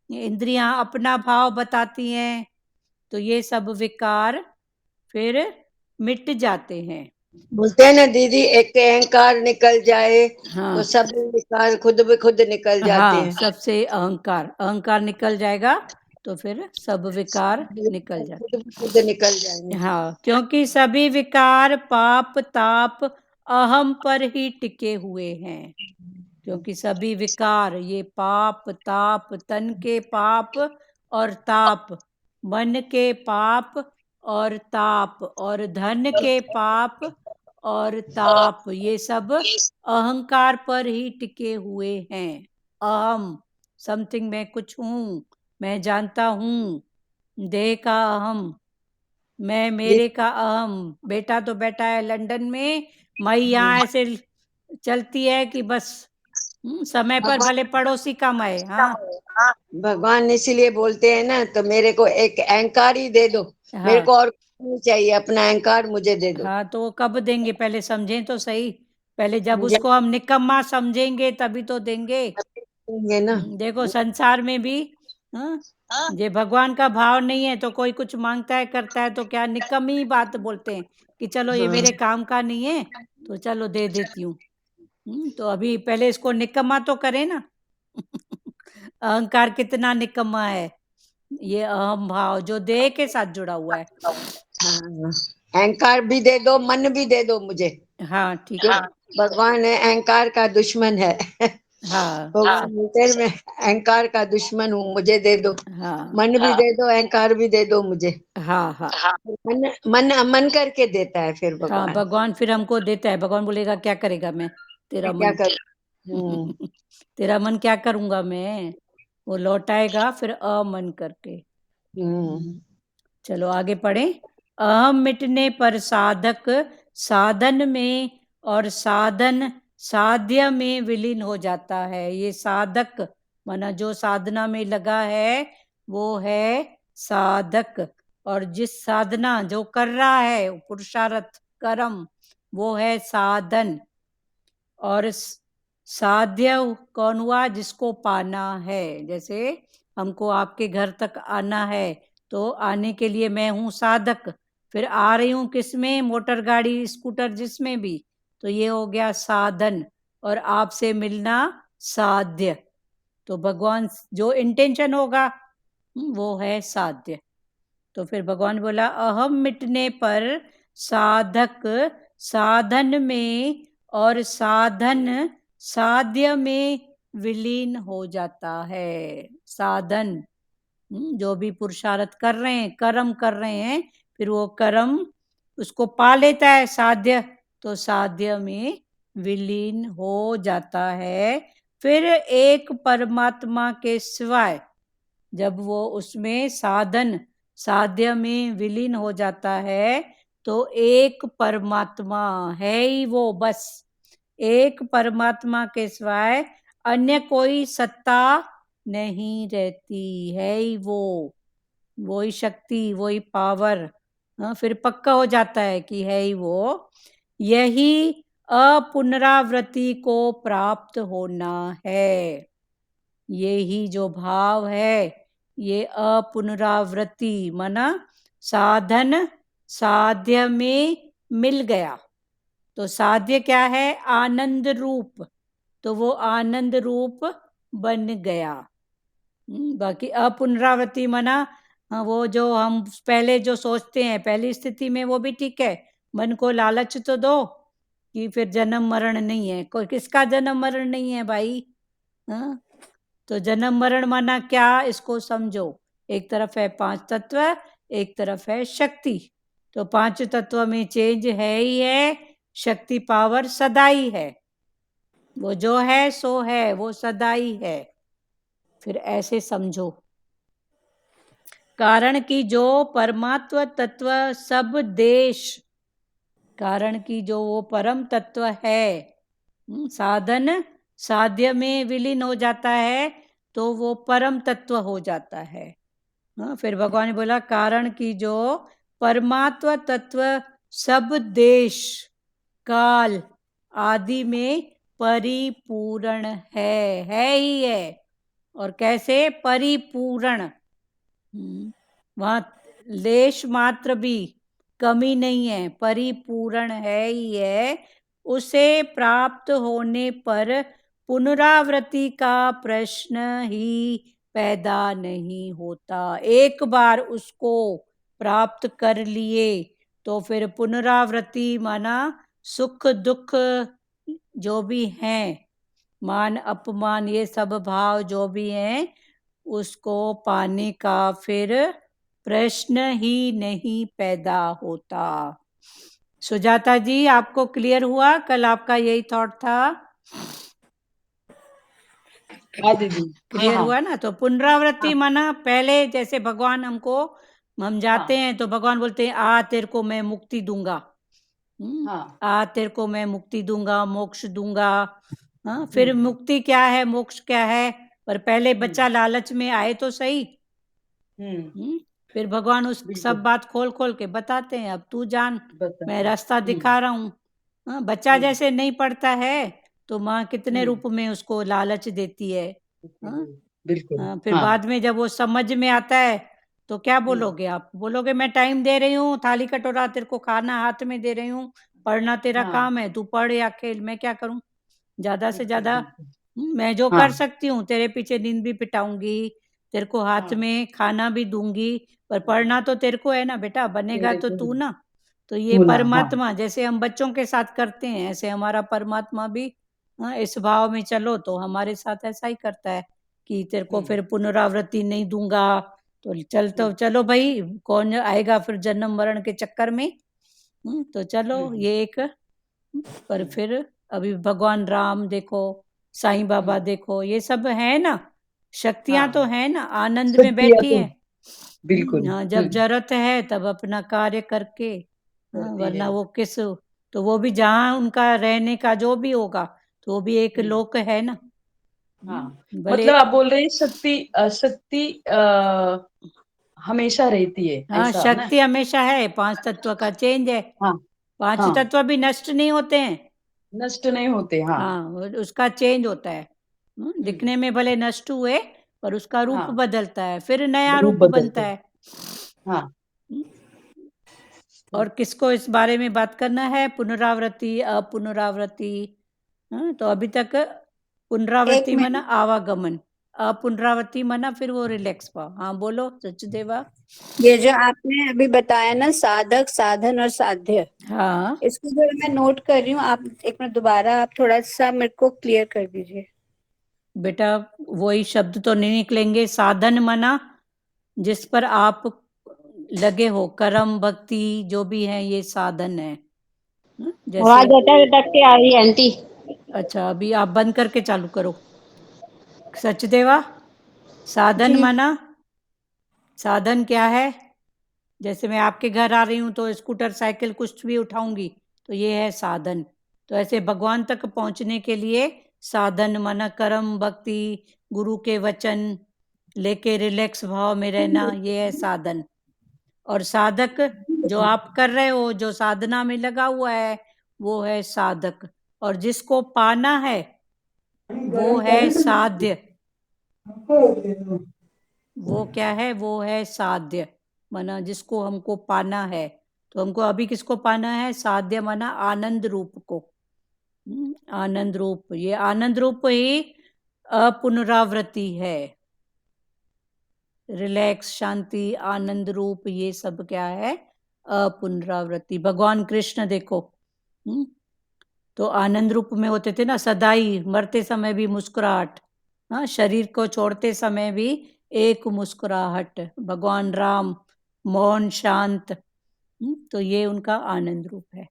इंद्रियां अपना भाव बताती हैं। तो ये सब विकार फिर मिट जाते हैं। बोलते हैं ना दीदी, एक अहंकार निकल जाए हाँ, तो सब विकार खुद ब खुद निकल जाते हाँ, हैं। सबसे अहंकार निकल जाएगा तो फिर सब विकार निकल खुद जाते। ब खुद निकल जाएंगे। हाँ, क्योंकि सभी विकार पाप ताप अहम पर ही टिके हुए हैं। क्योंकि सभी विकार, ये पाप ताप, तन के पाप और ताप, मन के पाप और ताप, और धन के पाप और ताप, ये सब अहंकार पर ही टिके हुए हैं। अहम, समथिंग मैं कुछ हूं, मैं जानता हूं, देह का अहम, मैं मेरे का अहम। बेटा तो बैठा है लंदन में, मई यहाँ ऐसे चलती है कि बस समय पर भले पड़ोसी कम आए। हाँ, भगवान इसीलिए बोलते हैं ना, तो मेरे को एक अहंकार ही दे दो, मेरे को हाँ, और कुछ नहीं चाहिए, अपना अहंकार मुझे दे दो। हाँ, तो वो कब देंगे? पहले समझें तो सही। पहले जब मुझे उसको हम निकम्मा समझेंगे तभी तो देंगे। देंगे ना। देखो संसार में भी, हाँ, ये भगवान का भाव नहीं है तो कोई कुछ मांगता है करता है तो क्या निकम्मी बात बोलते हैं कि चलो ये मेरे काम का नहीं है तो चलो दे देती हूँ। तो अभी पहले इसको निकम्मा तो करे ना। अहंकार कितना निकम्मा है, ये अहम भाव जो देह के साथ जुड़ा हुआ है। हाँ, अहंकार भी दे दो, मन भी दे दो मुझे। हाँ, ठीक है। भगवान है अहंकार का दुश्मन है। हाँ, भगवान बोलते हैं, मैं अहंकार का दुश्मन हूँ, मुझे दे दो। हाँ, मन भी दे दो, अहंकार भी दे दो मुझे। हाँ, हाँ, मन मन मन करके देता है फिर हाँ, भगवान। भगवान फिर हमको देता है। भगवान बोलेगा क्या करेगा मैं तेरा क्या मन? करूं? तेरा मन क्या करूंगा मैं? वो लौटाएगा फिर अमन करके। चलो आगे पढ़ें। अहम मिटने पर साधक साधन में और साधन साध्य में विलीन हो जाता है। ये साधक माना जो साधना में लगा है वो है साधक, और जिस साधना जो कर रहा है पुरुषार्थ कर्म वो है साधन। और साध्य कौन हुआ? जिसको पाना है। जैसे हमको आपके घर तक आना है तो आने के लिए मैं हूँ साधक, फिर आ रही हूँ किसमें? मोटर गाड़ी स्कूटर जिसमें भी, तो ये हो गया साधन, और आपसे मिलना साध्य। तो भगवान जो इंटेंशन होगा वो है साध्य। तो फिर भगवान बोला अहम मिटने पर साधक साधन में और साधन साध्य में विलीन हो जाता है। साधन जो भी पुरुषार्थ कर रहे हैं, कर्म कर रहे हैं, फिर वो कर्म उसको पा लेता है साध्य, तो साध्य में विलीन हो जाता है। फिर एक परमात्मा के सिवाय जब वो उसमें साधन साध्य में विलीन हो जाता है तो एक परमात्मा है ही वो, बस एक परमात्मा के सिवाय अन्य कोई सत्ता नहीं रहती, है ही वो, वही शक्ति, वही पावर। फिर पक्का हो जाता है कि है ही वो। यही अपुनरावृत्ति को प्राप्त होना है। यही जो भाव है, ये अपुनरावृत्ति माना साधन साध्य में मिल गया। तो साध्य क्या है? आनंद रूप, तो वो आनंद रूप बन गया। बाकी अपुनरावृत्ति माना वो जो हम पहले जो सोचते हैं पहली स्थिति में, वो भी ठीक है। मन को लालच तो दो कि फिर जन्म मरण नहीं है। कोई किसका जन्म मरण नहीं है भाई? तो जन्म मरण माना क्या, इसको समझो। एक तरफ है पांच तत्व, एक तरफ है शक्ति। तो पांच तत्व में चेंज है ही है, शक्ति पावर सदाई है। वो जो है सो है, वो सदाई है। फिर ऐसे समझो, कारण की जो परमात्म तत्व सब देश, कारण की जो वो परम तत्व है, साधन साध्य में विलीन हो जाता है तो वो परम तत्व हो जाता है। फिर भगवान ने बोला कारण की जो परमात्म तत्व सब देश काल आदि में परिपूर्ण है ही है। और कैसे परिपूर्ण? वहां लेश मात्र भी कमी नहीं है, परिपूर्ण है ही है। उसे प्राप्त होने पर पुनरावृत्ति का प्रश्न ही पैदा नहीं होता। एक बार उसको प्राप्त कर लिए तो फिर पुनरावृत्ति माना सुख दुख जो भी हैं, मान अपमान, ये सब भाव जो भी हैं, उसको पाने का फिर प्रश्न ही नहीं पैदा होता। सुजाता जी, आपको क्लियर हुआ? कल आपका यही थॉट था। हाँ दीदी, क्लियर हुआ ना? तो पुनरावृत्ति हाँ। माना पहले जैसे भगवान हमको, हम जाते हैं तो भगवान बोलते हैं आ तेरे को मैं मुक्ति दूंगा। हाँ। आ तेरे को मैं मुक्ति दूंगा, मोक्ष दूंगा। फिर मुक्ति क्या है, मोक्ष क्या है, पर पहले बच्चा लालच में आए तो सही। फिर भगवान उस सब बात खोल खोल के बताते हैं, अब तू जान, मैं रास्ता दिखा रहा हूँ। बच्चा जैसे नहीं पढ़ता है तो माँ कितने रूप में उसको लालच देती है। बिल्कुल। फिर बाद में जब वो समझ में आता है तो क्या बोलोगे आप? बोलोगे मैं टाइम दे रही हूँ, थाली कटोरा तेरे को खाना हाथ में दे रही हूँ, पढ़ना तेरा काम है, तू पढ़ या खेल, मैं क्या करूँ? ज्यादा से ज्यादा मैं जो कर सकती हूँ, तेरे पीछे नींद भी पिटाऊंगी, तेरे को हाथ में खाना भी दूंगी, पर पढ़ना तो तेरे को है ना बेटा, बनेगा तो तू ना। तो ये परमात्मा जैसे हम बच्चों के साथ करते हैं, ऐसे हमारा परमात्मा भी इस भाव में चलो तो हमारे साथ ऐसा ही करता है कि तेरे को फिर पुनरावृत्ति नहीं दूंगा। तो चलो भाई, कौन आएगा फिर जन्म मरण के चक्कर में? तो चलो ये एक, पर फिर अभी भगवान राम देखो, साईं बाबा देखो, ये सब है ना, शक्तियां तो है ना, आनंद में बैठी है। बिल्कुल। जब जरूरत है तब अपना कार्य करके, वरना वो किस, तो वो भी जहाँ उनका रहने का जो भी होगा तो वो भी एक लोक है ना। मतलब आप बोल रहे हैं शक्ति हमेशा रहती है, हाँ, ऐसा ना? शक्ति हमेशा है, पांच तत्व का चेंज है। पांच तत्व भी नष्ट नहीं होते हैं, नष्ट नहीं होते। उसका चेंज होता है। दिखने में भले नष्ट हुए पर उसका रूप बदलता है, फिर नया रूप बनता है। और किसको इस बारे में बात करना है, पुनरावृत्ति अपुनरावृत्ति? तो अभी तक पुनरावृत्ति माना आवागमन, अपुनरावृत्ति माना फिर वो रिलैक्स पाओ। हाँ बोलो सचदेवा। ये जो आपने अभी बताया ना, साधक साधन और साध्य, हाँ, इसको जो मैं नोट कर रही हूँ, आप एक मिनट दोबारा आप थोड़ा सा मेरे को क्लियर कर दीजिए। बेटा वही शब्द तो नहीं निकलेंगे। साधन माना जिस पर आप लगे हो, कर्म भक्ति जो भी है, ये साधन है। आवाज अटक के आ रही है आंटी। अच्छा, अभी आप बंद करके चालू करो। सचदेवा, साधन माना, साधन क्या है? जैसे मैं आपके घर आ रही हूँ तो स्कूटर साइकिल कुछ भी उठाऊंगी तो ये है साधन। तो ऐसे भगवान तक पहुंचने के लिए साधन माना कर्म, भक्ति, गुरु के वचन लेके रिलैक्स भाव में रहना, ये है साधन। और साधक जो आप कर रहे हो, जो साधना में लगा हुआ है, वो है साधक। और जिसको पाना है वो है साध्य। वो क्या है? वो है साध्य, माना जिसको हमको पाना है। तो हमको अभी किसको पाना है? साध्य माना आनंद रूप को। आनंद रूप, ये आनंद रूप ही अपुनरावृत्ति है। रिलैक्स, शांति, आनंद रूप, ये सब क्या है? अपुनरावृत्ति। भगवान कृष्ण देखो, तो आनंद रूप में होते थे ना, सदाई, मरते समय भी मुस्कुराहट, हाँ, शरीर को छोड़ते समय भी एक मुस्कुराहट। भगवान राम मौन, शांत, तो ये उनका आनंद रूप है।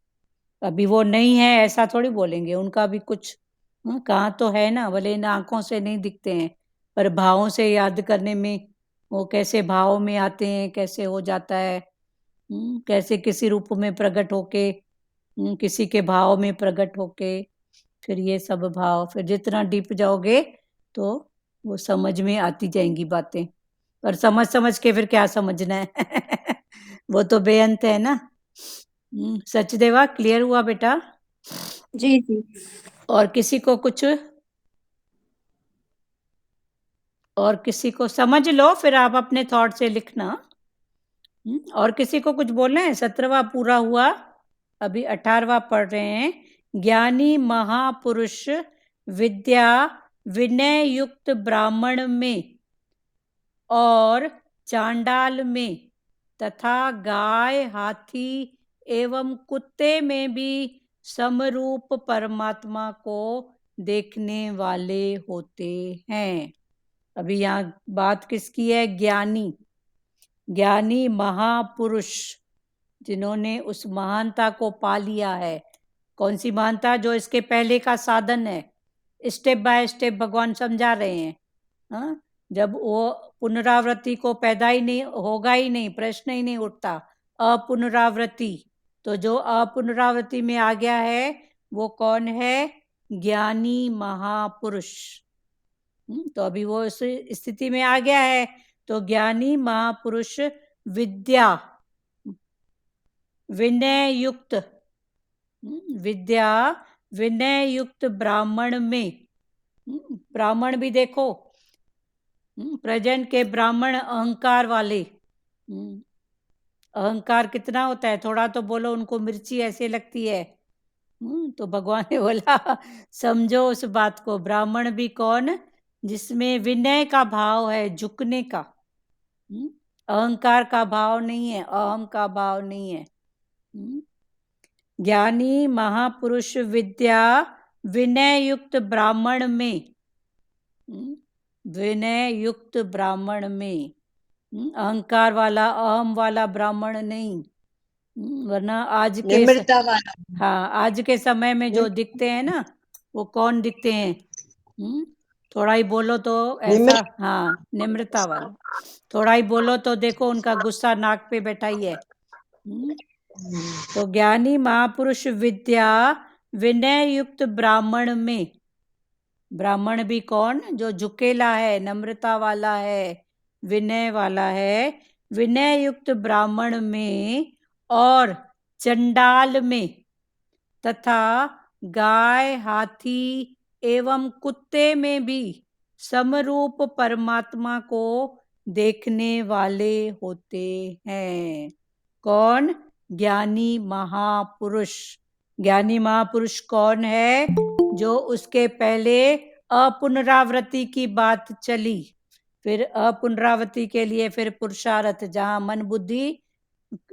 अभी वो नहीं है ऐसा थोड़ी बोलेंगे, उनका भी कुछ कहाँ तो है ना, भले इन आंखों से नहीं दिखते हैं पर भावों से याद करने में वो कैसे भाव में आते हैं, कैसे हो जाता है, कैसे किसी रूप में प्रकट होके, किसी के भाव में प्रकट होके, फिर ये सब भाव, फिर जितना डीप जाओगे तो वो समझ में आती जाएंगी बातें। पर समझ के फिर क्या समझना है वो तो बेअंत है ना। सचदेवा, क्लियर हुआ बेटा? जी जी। और किसी को कुछ, और किसी को समझ लो, फिर आप अपने थॉट से लिखना। और किसी को कुछ बोलना है? 17वां पूरा हुआ, अभी 18वां पढ़ रहे हैं। ज्ञानी महापुरुष विद्या विनय युक्त ब्राह्मण में और चांडाल में तथा गाय, हाथी एवं कुत्ते में भी समरूप परमात्मा को देखने वाले होते हैं। अभी यहाँ बात किसकी है? ज्ञानी, ज्ञानी महापुरुष, जिन्होंने उस महानता को पा लिया है। कौन सी महानता? जो इसके पहले का साधन है। स्टेप बाय स्टेप भगवान समझा रहे हैं। हाँ, जब वो पुनरावृत्ति को पैदा ही नहीं होगा, ही नहीं, प्रश्न ही नहीं उठता, अपुनरावृत्ति। तो जो अपुनरावृत्ति में आ गया है वो कौन है? ज्ञानी महापुरुष। तो अभी वो इस स्थिति में आ गया है। तो ज्ञानी महापुरुष विद्या विनय युक्त, विद्या विनय युक्त ब्राह्मण में, ब्राह्मण भी देखो, प्रेजेंट के ब्राह्मण अहंकार वाले, अहंकार कितना होता है? थोड़ा तो बोलो उनको मिर्ची ऐसे लगती है। तो भगवान ने बोला समझो उस बात को। ब्राह्मण भी कौन? जिसमें विनय का भाव है, झुकने का, अहंकार का भाव नहीं है, अहम का भाव नहीं है। ज्ञानी महापुरुष विद्या विनय युक्त ब्राह्मण में, विनय युक्त ब्राह्मण में, अहंकार वाला, अहम वाला ब्राह्मण नहीं। वरना आज के निम्रता वाला। हाँ, आज के समय में जो दिखते हैं ना, वो कौन दिखते हैं? थोड़ा ही बोलो तो ऐसा, हाँ, निम्रता वाला। थोड़ा ही बोलो तो देखो उनका गुस्सा नाक पे बैठा ही है। तो ज्ञानी महापुरुष विद्या विनय युक्त ब्राह्मण में, ब्राह्मण भी कौन? जो झुकेला है, नम्रता वाला है, विनय वाला है। विनय युक्त ब्राह्मण में और चंडाल में तथा गाय, हाथी एवं कुत्ते में भी समरूप परमात्मा को देखने वाले होते हैं। कौन? ज्ञानी महापुरुष। ज्ञानी महापुरुष कौन है? जो उसके पहले अपुनरावृत्ति की बात चली, फिर अपुनरावृत्ति के लिए फिर पुरुषार्थ, जहाँ मन बुद्धि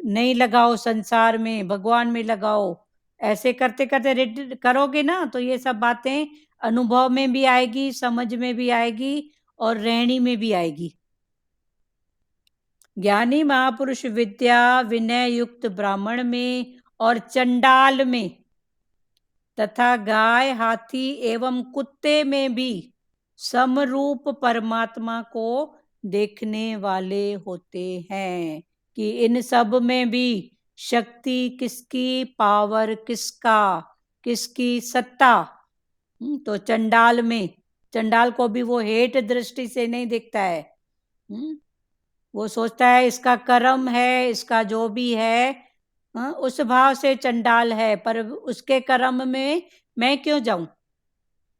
नहीं लगाओ संसार में, भगवान में लगाओ। ऐसे करते करते करोगे ना तो ये सब बातें अनुभव में भी आएगी, समझ में भी आएगी और रहनी में भी आएगी। ज्ञानी महापुरुष विद्या विनय युक्त ब्राह्मण में और चंडाल में तथा गाय, हाथी एवं कुत्ते में भी समरूप परमात्मा को देखने वाले होते हैं। कि इन सब में भी शक्ति किसकी, पावर किसका, किसकी सत्ता। तो चंडाल को भी वो हेट दृष्टि से नहीं देखता है। वो सोचता है इसका कर्म है, इसका जो भी है उस भाव से चंडाल है, पर उसके कर्म में मैं क्यों जाऊं।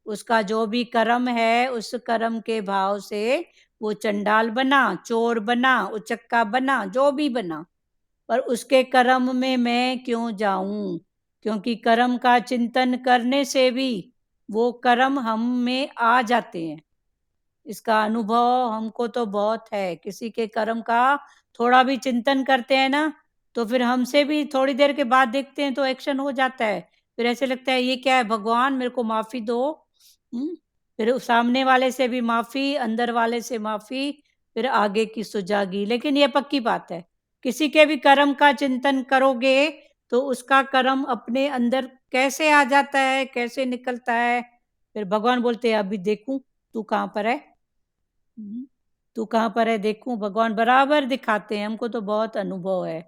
उसका जो भी कर्म है उस कर्म के भाव से वो चंडाल बना, चोर बना, उचक्का बना, जो भी बना, पर उसके कर्म में मैं क्यों जाऊं। क्योंकि कर्म का चिंतन करने से भी वो कर्म हम में आ जाते हैं। इसका अनुभव हमको तो बहुत है। किसी के कर्म का थोड़ा भी चिंतन करते हैं ना, तो फिर हमसे भी थोड़ी देर के बाद देखते हैं तो एक्शन हो जाता है। फिर ऐसे लगता है ये क्या है भगवान, मेरे को माफी दो। फिर सामने वाले से भी माफी, अंदर वाले से माफी, फिर आगे की सुजागी। लेकिन ये पक्की बात है, किसी के भी कर्म का चिंतन करोगे तो उसका कर्म अपने अंदर कैसे आ जाता है, कैसे निकलता है। फिर भगवान बोलते हैं अभी देखूं तू कहाँ पर है, तू कहाँ पर है देखूं। भगवान बराबर दिखाते हैं, हमको तो बहुत अनुभव है।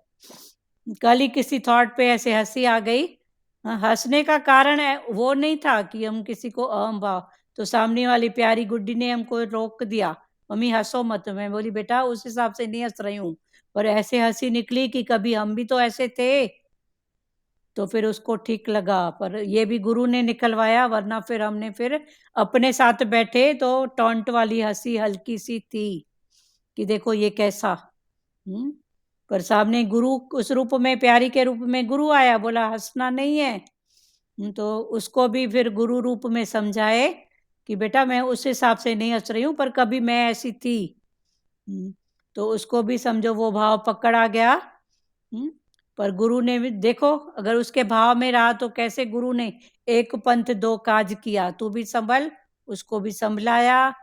कल ही किसी थॉट पे ऐसे हंसी आ गई। हंसने का कारण है वो नहीं था कि हम किसी को अहम भाव, तो सामने वाली प्यारी गुड्डी ने हमको रोक दिया, मम्मी हंसो मत। मैं बोली बेटा उस हिसाब से नहीं हंस रही हूँ, पर ऐसे हंसी निकली कि कभी हम भी तो ऐसे थे। तो फिर उसको ठीक लगा, पर ये भी गुरु ने निकलवाया, वरना फिर हमने फिर अपने साथ बैठे तो टॉन्ट वाली हंसी हल्की सी थी कि देखो ये कैसा। पर सामने गुरु उस रूप में, प्यारी के रूप में गुरु आया, बोला हंसना नहीं है। तो उसको भी फिर गुरु रूप में समझाए कि बेटा मैं उस हिसाब से नहीं हंस रही हूँ, पर कभी मैं ऐसी थी। तो उसको भी समझो वो भाव पकड़ा गया। पर गुरु ने भी देखो, अगर उसके भाव में रहा तो कैसे गुरु ने एक पंथ दो काज किया, तू भी संभल, उसको भी संभलाया।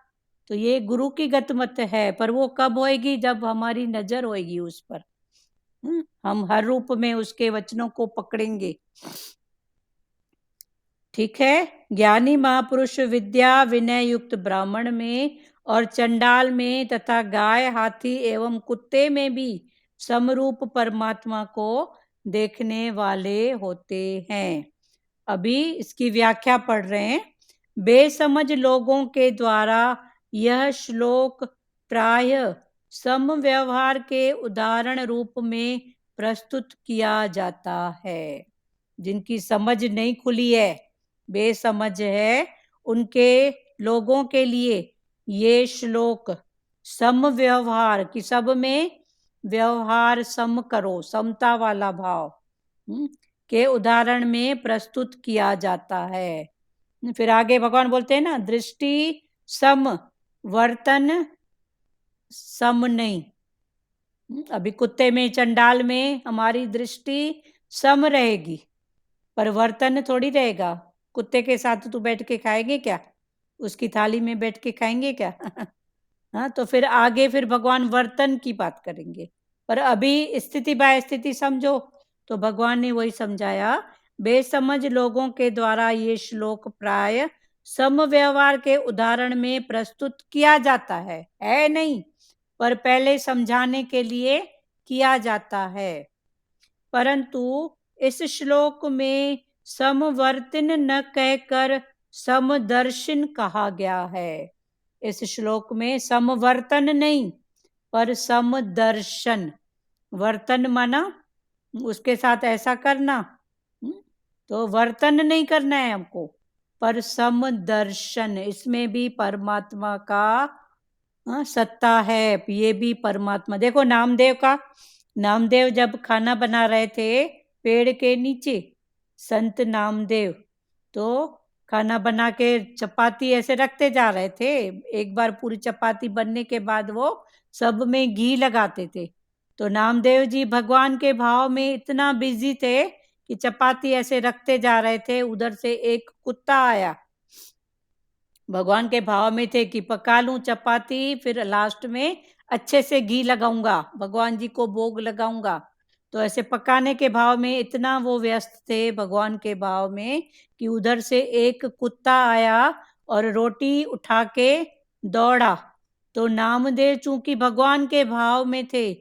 तो ये गुरु की गतमत है, पर वो कब होएगी, जब हमारी नजर होएगी उस पर। हम हर रूप में उसके वचनों को पकड़ेंगे। ठीक है। ज्ञानी महापुरुष विद्या विनय युक्त ब्राह्मण में और चंडाल में तथा गाय, हाथी एवं कुत्ते में भी समरूप परमात्मा को देखने वाले होते हैं। अभी इसकी व्याख्या पढ़ रहे हैं। बेसमझ लोगों के द्वारा यह श्लोक प्राय सम व्यवहार के उदाहरण रूप में प्रस्तुत किया जाता है। जिनकी समझ नहीं खुली है, बेसमझ है, उनके लोगों के लिए ये श्लोक सम व्यवहार कि सब में व्यवहार सम करो, समता वाला भाव के उदाहरण में प्रस्तुत किया जाता है। फिर आगे भगवान बोलते हैं ना, दृष्टि सम, वर्तन सम नहीं। अभी कुत्ते में, चंडाल में हमारी दृष्टि सम रहेगी, पर वर्तन थोड़ी रहेगा। कुत्ते के साथ तू बैठ के खाएंगे क्या, उसकी थाली में बैठ के खाएंगे क्या? हाँ, तो फिर आगे फिर भगवान वर्तन की बात करेंगे, पर अभी स्थिति बाय स्थिति समझो। तो भगवान ने वही समझाया, बेसमझ लोगों के द्वारा ये श्लोक प्राय सम व्यवहार के उदाहरण में प्रस्तुत किया जाता है नहीं, पर पहले समझाने के लिए किया जाता है। परंतु इस श्लोक में समवर्तन न कहकर समदर्शन कहा गया है। इस श्लोक में समवर्तन नहीं, पर समदर्शन। वर्तन माना उसके साथ ऐसा करना, तो वर्तन नहीं करना है हमको, पर समदर्शन। इसमें भी परमात्मा का सत्ता है, ये भी परमात्मा। देखो नामदेव जब खाना बना रहे थे पेड़ के नीचे, संत नामदेव तो खाना बना के चपाती ऐसे रखते जा रहे थे। एक बार पूरी चपाती बनने के बाद वो सब में घी लगाते थे। तो नामदेव जी भगवान के भाव में इतना बिजी थे कि चपाती ऐसे रखते जा रहे थे, उधर से एक कुत्ता आया। भगवान के भाव में थे कि पका लूं चपाती, फिर लास्ट में अच्छे से घी लगाऊंगा, भगवान जी को भोग लगाऊंगा। तो ऐसे पकाने के भाव में इतना वो व्यस्त थे भगवान के भाव में कि उधर से एक कुत्ता आया और रोटी उठा के दौड़ा। तो नामदेव चूंकि भगवान के भाव में थे,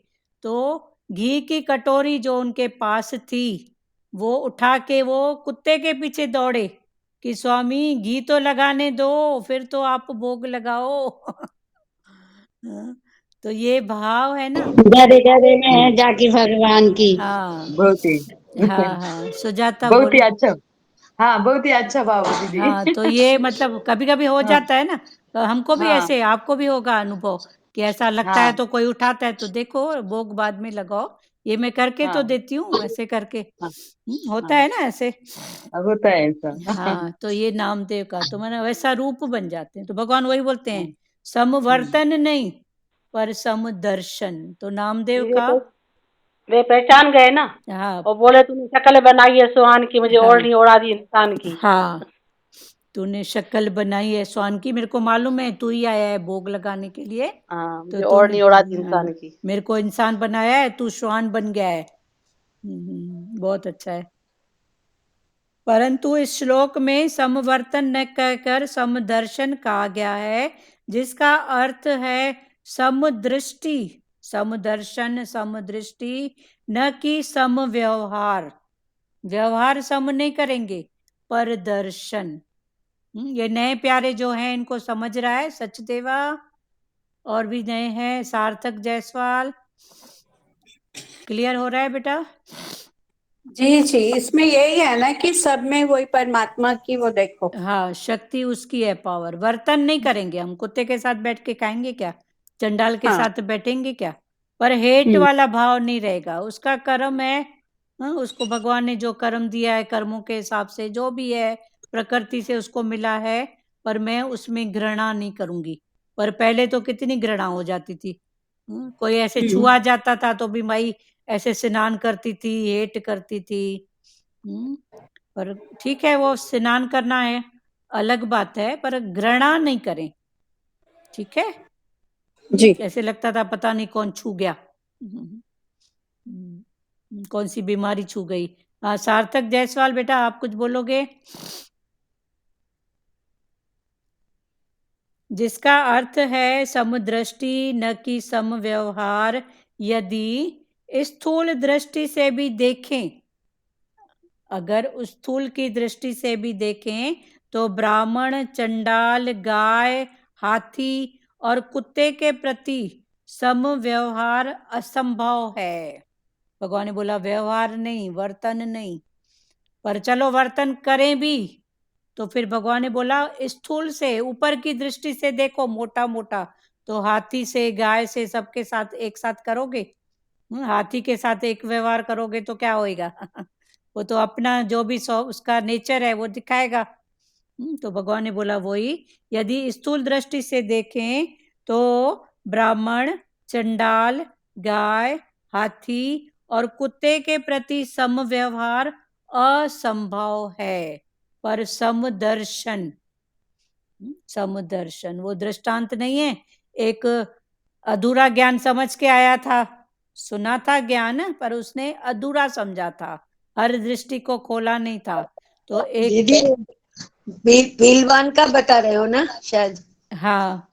तो घी की कटोरी जो उनके पास थी वो उठा के वो कुत्ते के पीछे दौड़े कि स्वामी घी तो लगाने दो, फिर तो आप भोग लगाओ। हाँ, तो ये भाव है ना। गधे गधे में है जाकी भगवान की। हाँ बहुत ही हाँ हाँ, सुजाता बहुत ही बोलो। अच्छा। हाँ, बहुत ही अच्छा भाव है दीदी। हाँ, तो ये मतलब कभी कभी हो हाँ जाता है ना, तो हमको भी हाँ ऐसे, आपको भी होगा अनुभव कि ऐसा लगता है हाँ तो कोई उठाता है तो देखो भोग बाद में लगाओ। ये मैं करके तो हाँ देती हूँ ऐसे करके। हाँ होता हाँ, है ना ऐसे। होता है ऐसा। हाँ, तो ये नामदेव का तो मैंने वैसा रूप बन जाते हैं, तो भगवान वही बोलते हैं हम्म, समवर्तन नहीं पर समदर्शन। तो नामदेव ये का तो वे पहचान गए ना, हाँ और बोले तूने शक्ल बनाई है सुहान की, मुझे हाँ ओढ़नी ओढ़ा दी इंसान की। हाँ, तूने शक्ल बनाई है स्वान की, मेरे को मालूम है तू ही आया है भोग लगाने के लिए, हाँ, तो मुझे तूने ओढ़नी ओढ़ा दी हाँ, इंसान की। मेरे को इंसान बनाया है, तू श्वान बन गया है। बहुत अच्छा है। परंतु इस श्लोक में समवर्तन न कहकर समदर्शन कहा गया है, जिसका अर्थ है समदृष्टि। समदर्शन समदृष्टि, न कि समव्यवहार। व्यवहार सम नहीं करेंगे पर दर्शन। ये नए प्यारे जो हैं इनको समझ रहा है सचदेवा, और भी नए हैं सार्थक जायसवाल। क्लियर हो रहा है बेटा? जी जी, इसमें यही है ना कि सब में वही परमात्मा की वो देखो। हाँ, शक्ति उसकी है, पावर। वर्तन नहीं करेंगे हम, कुत्ते के साथ बैठ के खाएंगे क्या, चंडाल के हाँ। साथ बैठेंगे क्या, पर हेट वाला भाव नहीं रहेगा। उसका कर्म है, हाँ, उसको भगवान ने जो कर्म दिया है, कर्मों के हिसाब से जो भी है प्रकृति से उसको मिला है, पर मैं उसमें घृणा नहीं करूंगी। पर पहले तो कितनी घृणा हो जाती थी। कोई ऐसे छुआ जाता था तो भी माई ऐसे स्नान करती थी, हेट करती थी। पर ठीक है, वो स्नान करना है अलग बात है, पर घृणा नहीं करें। ठीक है जी। ऐसे लगता था पता नहीं कौन छू गया, कौन सी बीमारी छू गई। हाँ, सार्थक जायसवाल बेटा आप कुछ बोलोगे? जिसका अर्थ है समदृष्टि न कि समव्यवहार। यदि स्थूल दृष्टि से भी देखें, अगर उस स्थूल की दृष्टि से भी देखें तो ब्राह्मण, चंडाल, गाय, हाथी और कुत्ते के प्रति सम व्यवहार असंभव है। भगवान ने बोला व्यवहार नहीं, वर्तन नहीं। पर चलो वर्तन करें भी तो फिर भगवान ने बोला स्थूल से, ऊपर की दृष्टि से देखो मोटा मोटा, तो हाथी से, गाय से, सबके साथ एक साथ करोगे। हाथी के साथ एक व्यवहार करोगे तो क्या होएगा? वो तो अपना जो भी उसका नेचर है वो दिखाएगा। तो भगवान ने बोला वही, यदि स्थूल दृष्टि से देखें तो ब्राह्मण, चंडाल, गाय, हाथी और कुत्ते के प्रति समव्यवहार असंभव है, पर समदर्शन, समदर्शन वो दृष्टांत नहीं है। एक अधूरा ज्ञान समझ के आया था, सुना था ज्ञान, पर उसने अधूरा समझा था, हर दृष्टि को खोला नहीं था। तो एक दीदी पीलवान का बता रहे हो ना शायद? हाँ,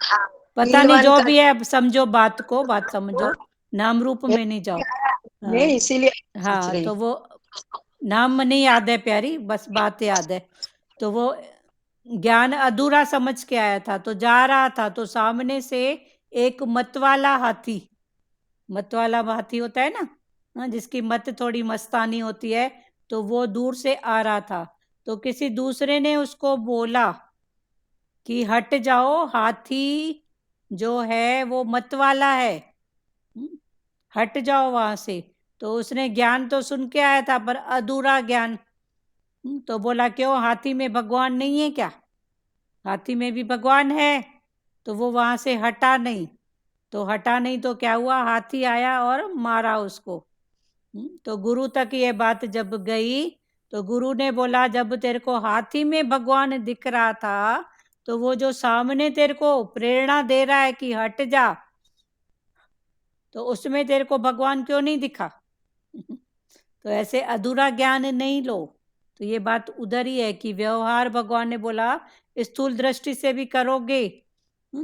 पता नहीं पीलवान जो का भी है, अब समझो बात को, बात समझो, नाम रूप में नहीं जाओ। मैं हाँ इसीलिए पूछ हाँ, रही तो हूँ। वो नाम नहीं याद है प्यारी, बस बात याद है। तो वो ज्ञान अधूरा समझ के आया था, तो जा रहा था तो सामने से एक मतवाला हाथी, मतवाला हाथी होता है ना, हाँ, जिसकी मत थोड़ी मस्तानी होती है, तो वो दूर से आ रहा था। तो किसी दूसरे ने उसको बोला कि हट जाओ, हाथी जो है वो मतवाला है, हट जाओ वहां से। तो उसने ज्ञान तो सुन के आया था पर अधूरा ज्ञान। तो बोला क्यों, हाथी में भगवान नहीं है क्या? हाथी में भी भगवान है। तो वो वहां से हटा नहीं, तो हटा नहीं तो क्या हुआ, हाथी आया और मारा उसको। तो गुरु तक ये बात जब गई तो गुरु ने बोला जब तेरे को हाथी में भगवान दिख रहा था, तो वो जो सामने तेरे को प्रेरणा दे रहा है कि हट जा, तो उसमें तेरे को भगवान क्यों नहीं दिखा? तो ऐसे अधूरा ज्ञान नहीं लो। तो ये बात उधर ही है कि व्यवहार भगवान ने बोला स्थूल दृष्टि से भी करोगे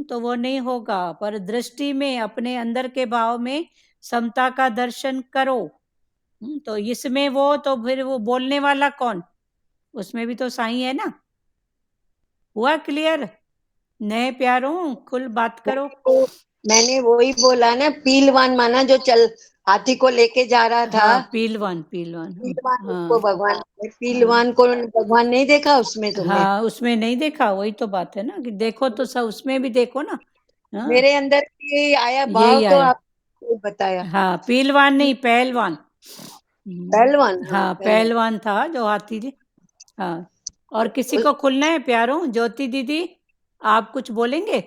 तो वो नहीं होगा, पर दृष्टि में, अपने अंदर के भाव में समता का दर्शन करो। तो इसमें वो तो फिर वो बोलने वाला कौन, उसमें भी तो साईं है ना। हुआ क्लियर? नए प्यारों खुल बात करो। तो मैंने वही बोला ना, पीलवान माना जो चल हाथी को लेके जा रहा था। हाँ, पीलवान पीलवान। पीलवान हाँ उसको भगवान, पीलवान को भगवान नहीं देखा उसमें तुमने? हाँ, उसमें नहीं देखा, वही तो बात है ना कि देखो तो सब उसमें भी देखो ना। हाँ, मेरे अंदर भी आया भाव, यही तो आया। आपको बताया। हाँ, पीलवान नहीं, पहलवान। पहलवान, हाँ, हाँ, पहलवान था जो हाथी जी। हाँ, और किसी को खुलना है प्यारों? ज्योति दीदी, आप कुछ बोलेंगे?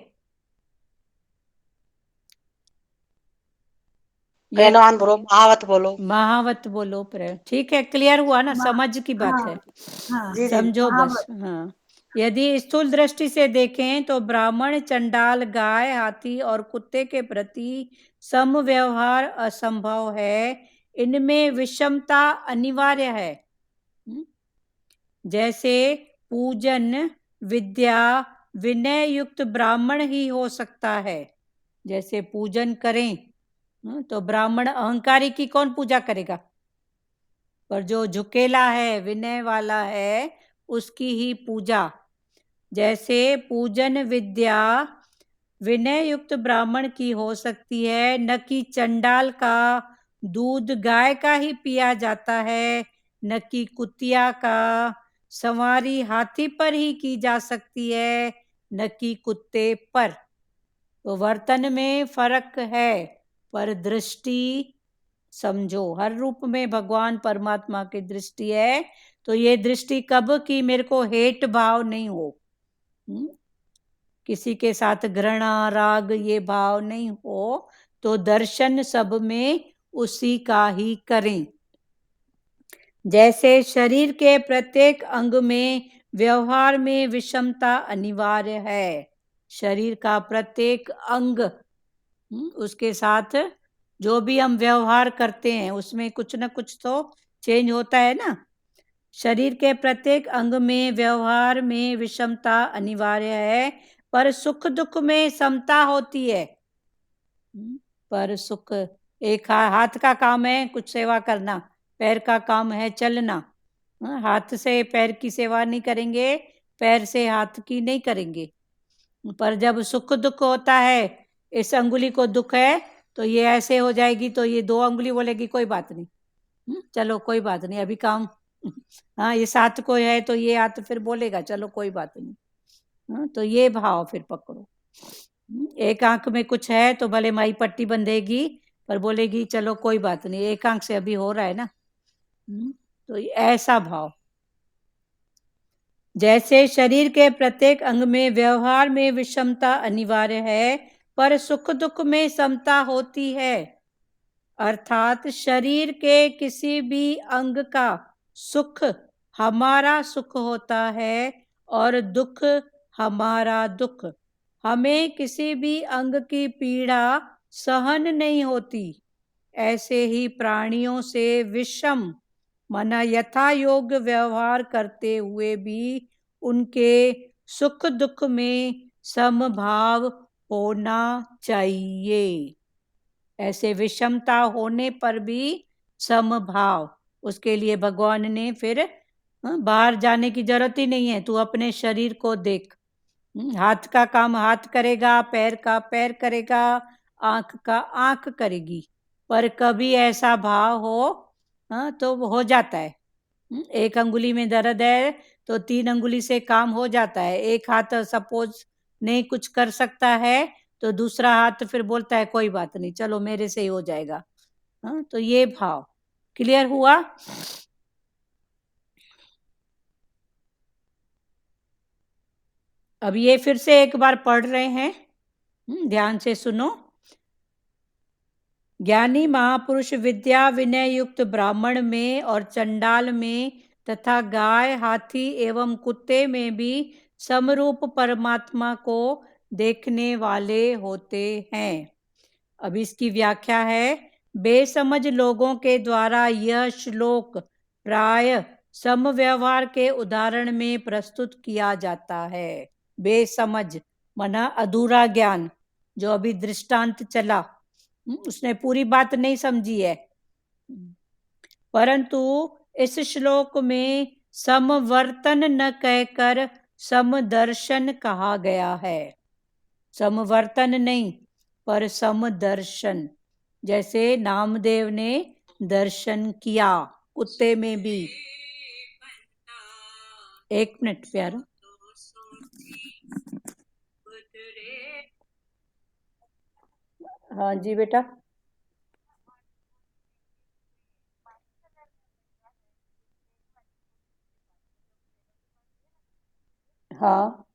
पहलवान बोलो, महावत बोलो। महावत बोलो। ठीक है, क्लियर हुआ ना, समझ की बात है। हाँ, जी, समझो बस। महावत। हाँ, यदि स्थूल दृष्टि से देखें तो ब्राह्मण, चंडाल, गाय, हाथी और कुत्ते के प्रति सम व्यवहार असंभव है। इनमें विषमता अनिवार्य है। जैसे पूजन विद्या विनय युक्त ब्राह्मण ही हो सकता है। जैसे पूजन करें तो ब्राह्मण, अहंकारी की कौन पूजा करेगा? पर जो झुकेला है, विनय वाला है, उसकी ही पूजा। जैसे पूजन विद्या विनय युक्त ब्राह्मण की हो सकती है, न कि चंडाल का दूध गाय का ही पिया जाता है, न कि कुतिया का सवारी हाथी पर ही की जा सकती है, न कि कुत्ते पर। तो वर्तन में फर्क है, पर दृष्टि समझो। हर रूप में भगवान परमात्मा की दृष्टि है। तो ये दृष्टि कब की मेरे को हेट भाव नहीं हो, किसी के साथ घृणा राग ये भाव नहीं हो, तो दर्शन सब में उसी का ही करें। जैसे शरीर के प्रत्येक अंग में व्यवहार में विषमता अनिवार्य है। शरीर का प्रत्येक अंग, उसके साथ जो भी हम व्यवहार करते हैं उसमें कुछ ना कुछ तो चेंज होता है ना। शरीर के प्रत्येक अंग में व्यवहार में विषमता अनिवार्य है, पर सुख दुख में समता होती है। पर सुख, एक हाथ का काम है कुछ सेवा करना, पैर का काम है चलना। हाथ से पैर की सेवा नहीं करेंगे, पैर से हाथ की नहीं करेंगे। पर जब सुख दुख होता है, इस अंगुली को दुख है तो ये ऐसे हो जाएगी, तो ये 2 अंगुली बोलेगी कोई बात नहीं, चलो कोई बात नहीं अभी काम। हाँ, इस हाथ को है तो ये हाथ फिर बोलेगा चलो कोई बात नहीं। हाँ, तो ये भाव फिर पकड़ो। एक आंख में कुछ है तो भले माई पट्टी बंधेगी, पर बोलेगी चलो कोई बात नहीं, एक आंख से अभी हो रहा है ना। तो ऐसा भाव। जैसे शरीर के प्रत्येक अंग में व्यवहार में विषमता अनिवार्य है, पर सुख दुख में समता होती है। अर्थात शरीर के किसी भी अंग का सुख हमारा सुख होता है और दुख हमारा दुख। हमें किसी भी अंग की पीड़ा सहन नहीं होती। ऐसे ही प्राणियों से विषम माना यथा योग्य व्यवहार करते हुए भी उनके सुख दुख में समभाव होना चाहिए। ऐसे विषमता होने पर भी समभाव, उसके लिए भगवान ने फिर बाहर जाने की जरूरत ही नहीं है। तू अपने शरीर को देख, हाथ का काम हाथ करेगा, पैर का पैर करेगा, आंख का आंख करेगी। पर कभी ऐसा भाव हो तो हो जाता है। एक अंगुली में दर्द है तो 3 अंगुली से काम हो जाता है। एक हाथ सपोज नहीं कुछ कर सकता है तो दूसरा हाथ फिर बोलता है कोई बात नहीं चलो मेरे से ही हो जाएगा। तो ये भाव क्लियर हुआ? अब ये फिर से एक बार पढ़ रहे हैं, ध्यान से सुनो। ज्ञानी महापुरुष विद्या विनय युक्त ब्राह्मण में और चंडाल में तथा गाय हाथी एवं कुत्ते में भी समरूप परमात्मा को देखने वाले होते हैं। अब इसकी व्याख्या है। बेसमझ लोगों के द्वारा यह श्लोक प्राय समव्यवहार के उदाहरण में प्रस्तुत किया जाता है। बेसमझ मना अधूरा ज्ञान, जो अभी दृष्टांत चला, उसने पूरी बात नहीं समझी है। परंतु इस श्लोक में समवर्तन न कहकर समदर्शन कहा गया है। समवर्तन नहीं पर समदर्शन, जैसे नामदेव ने दर्शन किया कुत्ते में भी। एक मिनट प्यारा। हाँ जी बेटा। हाँ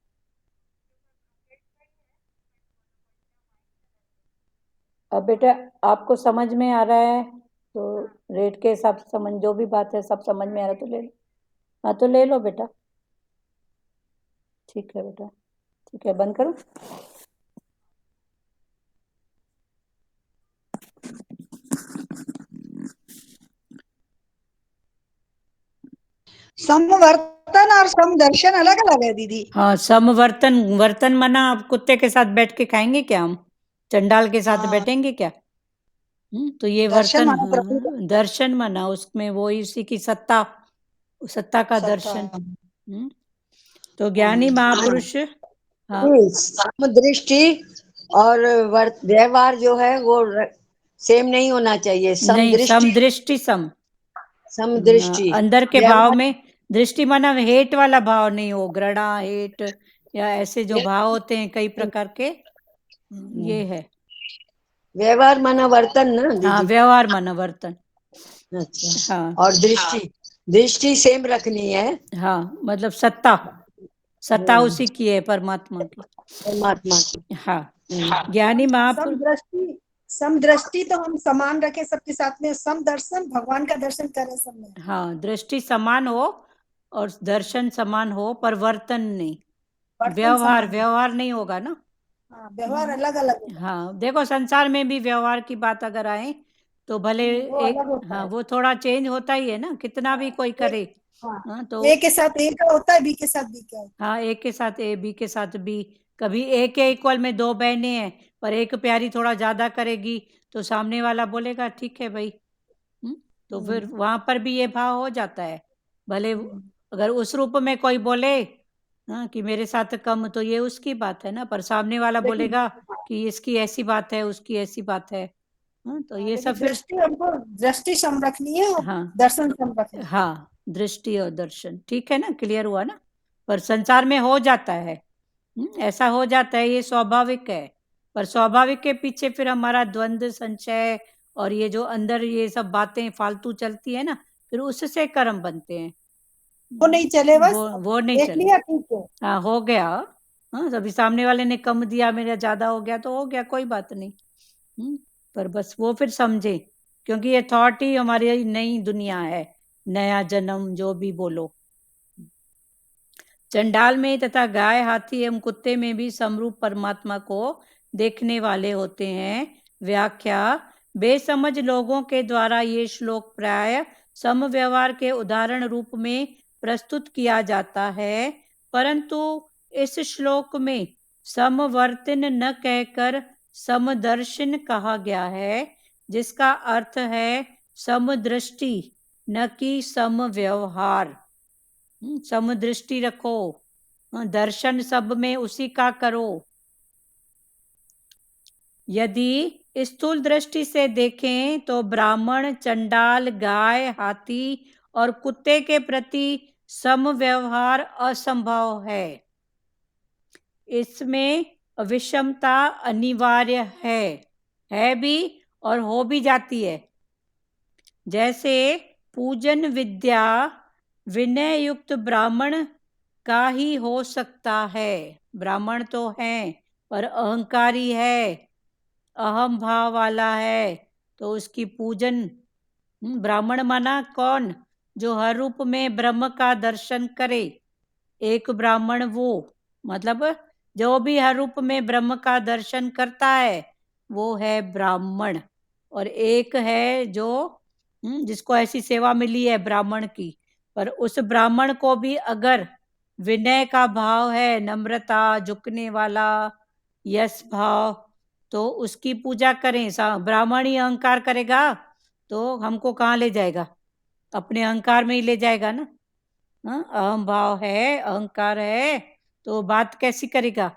अब बेटा आपको समझ में आ रहा है तो रेट के हिसाब से समझ, जो भी बात है सब समझ में आ रहा है तो ले लो। हाँ तो ले लो बेटा। ठीक है बेटा, ठीक है, बंद करूं? समवर्तन और समदर्शन अलग अलग है दीदी। हाँ समवर्तन, वर्तन माना आप कुत्ते के साथ बैठ के खाएंगे क्या? हम चंडाल के साथ बैठेंगे क्या? तो ये दर्शन वर्तन, माना प्रभु का। हाँ, दर्शन माना उसमें वो इसी की सत्ता का सत्ता। दर्शन। तो ज्ञानी महापुरुष, हाँ समदृष्टि और व्यवहार जो है वो सेम नहीं होना चाहिए। नहीं, समदृष्टि, समदृष्टि अंदर के व्यवहार- भाव में दृष्टि माना हेट वाला भाव नहीं हो, घृणा हेट या ऐसे जो भाव होते हैं कई प्रकार के, ये है। व्यवहार माना वर्तन ना हाँ दीदी? व्यवहार माना वर्तन। अच्छा। हाँ और दृष्टि सेम रखनी है। हाँ मतलब सत्ता उसी की है, परमात्मा की, परमात्मा की। हाँ। ज्ञानी महापुरुष, समदृष्टि तो हम समान रखे सबके साथ में, समदर्शन भगवान का दर्शन करें सब में। हाँ दृष्टि समान हो और दर्शन समान हो पर वर्तन नहीं, वर्तन व्यवहार समान। नहीं होगा ना। हाँ, व्यवहार अलग अलग है। हाँ देखो संसार में भी व्यवहार की बात अगर आए तो भले वो अलग होता हाँ है। वो थोड़ा चेंज होता ही है ना, कितना भी कोई करे। हाँ तो ए के साथ ए का होता है, बी के साथ बी का होता है। हाँ ए के साथ ए, बी के साथ बी। कभी ए के इक्वल में दो बहनें हैं पर एक प्यारी थोड़ा ज्यादा करेगी तो सामने वाला बोलेगा ठीक है भाई। तो फिर वहां पर भी ये भाव हो जाता है। भले अगर उस रूप में कोई बोले हाँ कि मेरे साथ कम, तो ये उसकी बात है ना, पर सामने वाला बोलेगा कि इसकी ऐसी बात है, उसकी ऐसी बात है। तो ये सब फिर दृष्टि हमको दृष्टि सम रखनी है और हाँ दर्शन सम रखना है। हाँ दृष्टि और दर्शन, ठीक है ना, क्लियर हुआ ना। पर संसार में हो जाता है, ऐसा हो जाता है, ये स्वाभाविक है। पर स्वाभाविक के पीछे फिर हमारा द्वंद्व, संशय और ये जो अंदर ये सब बातें फालतू चलती है ना, फिर उससे कर्म बनते हैं। वो नहीं चले, बस वो नहीं देख चले। लिया ठीक है। हाँ हो गया। हाँ अभी सामने वाले ने कम दिया, मेरा ज्यादा हो गया तो हो गया, कोई बात नहीं। पर बस वो फिर समझे, क्योंकि ये थॉट ही हमारी नई दुनिया है, नया जन्म जो भी बोलो। चंडाल में तथा गाय, हाथी एवं कुत्ते में भी समरूप परमात्मा को देखने वाले होते हैं। व्याख्या: बेसमझ लोगों के द्वारा ये श्लोक प्राय सम व्यवहार के उदाहरण रूप में प्रस्तुत किया जाता है, परंतु इस श्लोक में समवर्तन न कहकर समदर्शन कहा गया है, जिसका अर्थ है समदृष्टि न कि समव्यवहार। समदृष्टि रखो, दर्शन सब में उसी का करो। यदि स्थूल दृष्टि से देखें तो ब्राह्मण, चंडाल, गाय, हाथी और कुत्ते के प्रति सम व्यवहार असंभव है। इसमें विषमता अनिवार्य है भी और हो भी जाती है। जैसे पूजन विद्या विनय युक्त ब्राह्मण का ही हो सकता है। ब्राह्मण तो है पर अहंकारी है, अहम भाव वाला है, तो उसकी पूजन, ब्राह्मण माना कौन? जो हर रूप में ब्रह्म का दर्शन करे। एक ब्राह्मण वो मतलब जो भी हर रूप में ब्रह्म का दर्शन करता है वो है ब्राह्मण। और एक है जो जिसको ऐसी सेवा मिली है ब्राह्मण की, पर उस ब्राह्मण को भी अगर विनय का भाव है, नम्रता, झुकने वाला, यश भाव, तो उसकी पूजा करें। ब्राह्मण ही अहंकार करेगा तो हमको कहाँ ले जाएगा? अपने अहंकार में ही ले जाएगा ना। अहम भाव है, अहंकार है, तो बात कैसी करेगा?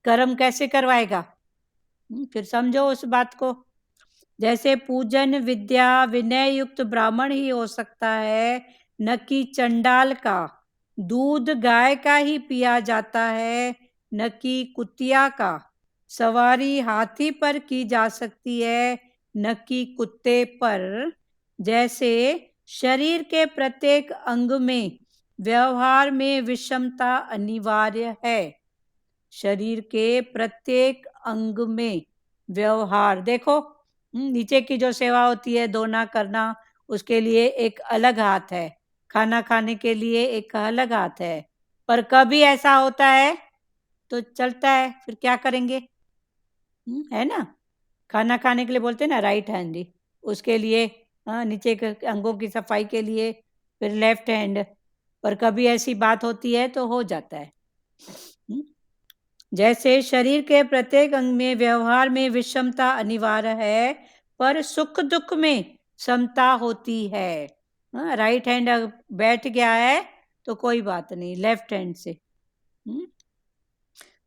कर्म कैसे करवाएगा? फिर समझो उस बात को। जैसे पूजन विद्या विनय युक्त ब्राह्मण ही हो सकता है, न कि चंडाल का। दूध गाय का ही पिया जाता है, न कि कुतिया का। सवारी हाथी पर की जा सकती है, न कि कुत्ते पर। जैसे शरीर के प्रत्येक अंग में व्यवहार में विषमता अनिवार्य है। शरीर के प्रत्येक अंग में व्यवहार, देखो नीचे की जो सेवा होती है, धोना करना, उसके लिए एक अलग हाथ है। खाना खाने के लिए एक अलग हाथ है। पर कभी ऐसा होता है तो चलता है, फिर क्या करेंगे? है ना, खाना खाने के लिए बोलते हैं ना राइट हैंड, उसके लिए नीचे के अंगों की सफाई के लिए फिर लेफ्ट हैंड। पर कभी ऐसी बात होती है तो हो जाता है। जैसे शरीर के प्रत्येक अंग में व्यवहार में विषमता अनिवार्य है, पर सुख दुख में समता होती है। राइट हैंड बैठ गया है तो कोई बात नहीं, लेफ्ट हैंड से।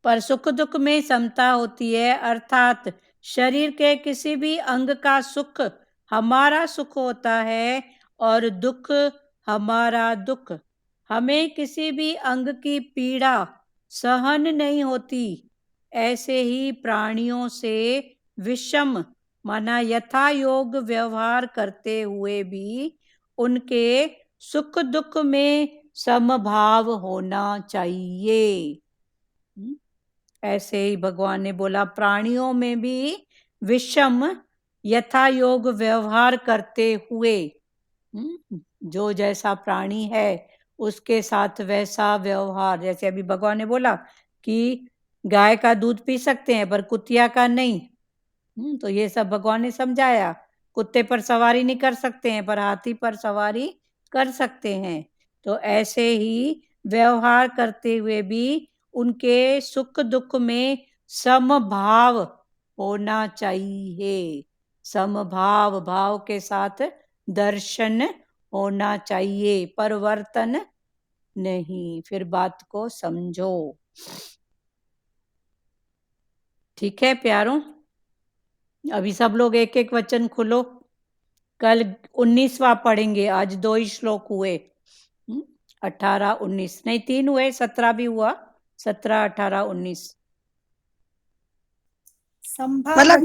पर सुख दुख में समता होती है, अर्थात शरीर के किसी भी अंग का सुख हमारा सुख होता है और दुख हमारा दुख। हमें किसी भी अंग की पीड़ा सहन नहीं होती। ऐसे ही प्राणियों से विषम माना यथा योग व्यवहार करते हुए भी उनके सुख दुख में समभाव होना चाहिए। ऐसे ही भगवान ने बोला, प्राणियों में भी विषम यथा योग व्यवहार करते हुए, जो जैसा प्राणी है उसके साथ वैसा व्यवहार। जैसे अभी भगवान ने बोला कि गाय का दूध पी सकते हैं पर कुतिया का नहीं, तो ये सब भगवान ने समझाया। कुत्ते पर सवारी नहीं कर सकते हैं पर हाथी पर सवारी कर सकते हैं। तो ऐसे ही व्यवहार करते हुए भी उनके सुख दुख में समभाव होना चाहिए। समभाव, भाव के साथ दर्शन होना चाहिए, परिवर्तन नहीं। फिर बात को समझो। ठीक है प्यारों, अभी सब लोग एक एक वचन खोलो। कल 19वां पढ़ेंगे, आज 2 ही श्लोक हुए। 18 19 नहीं, 3 हुए, 17 भी हुआ। 17 18 19। मतलब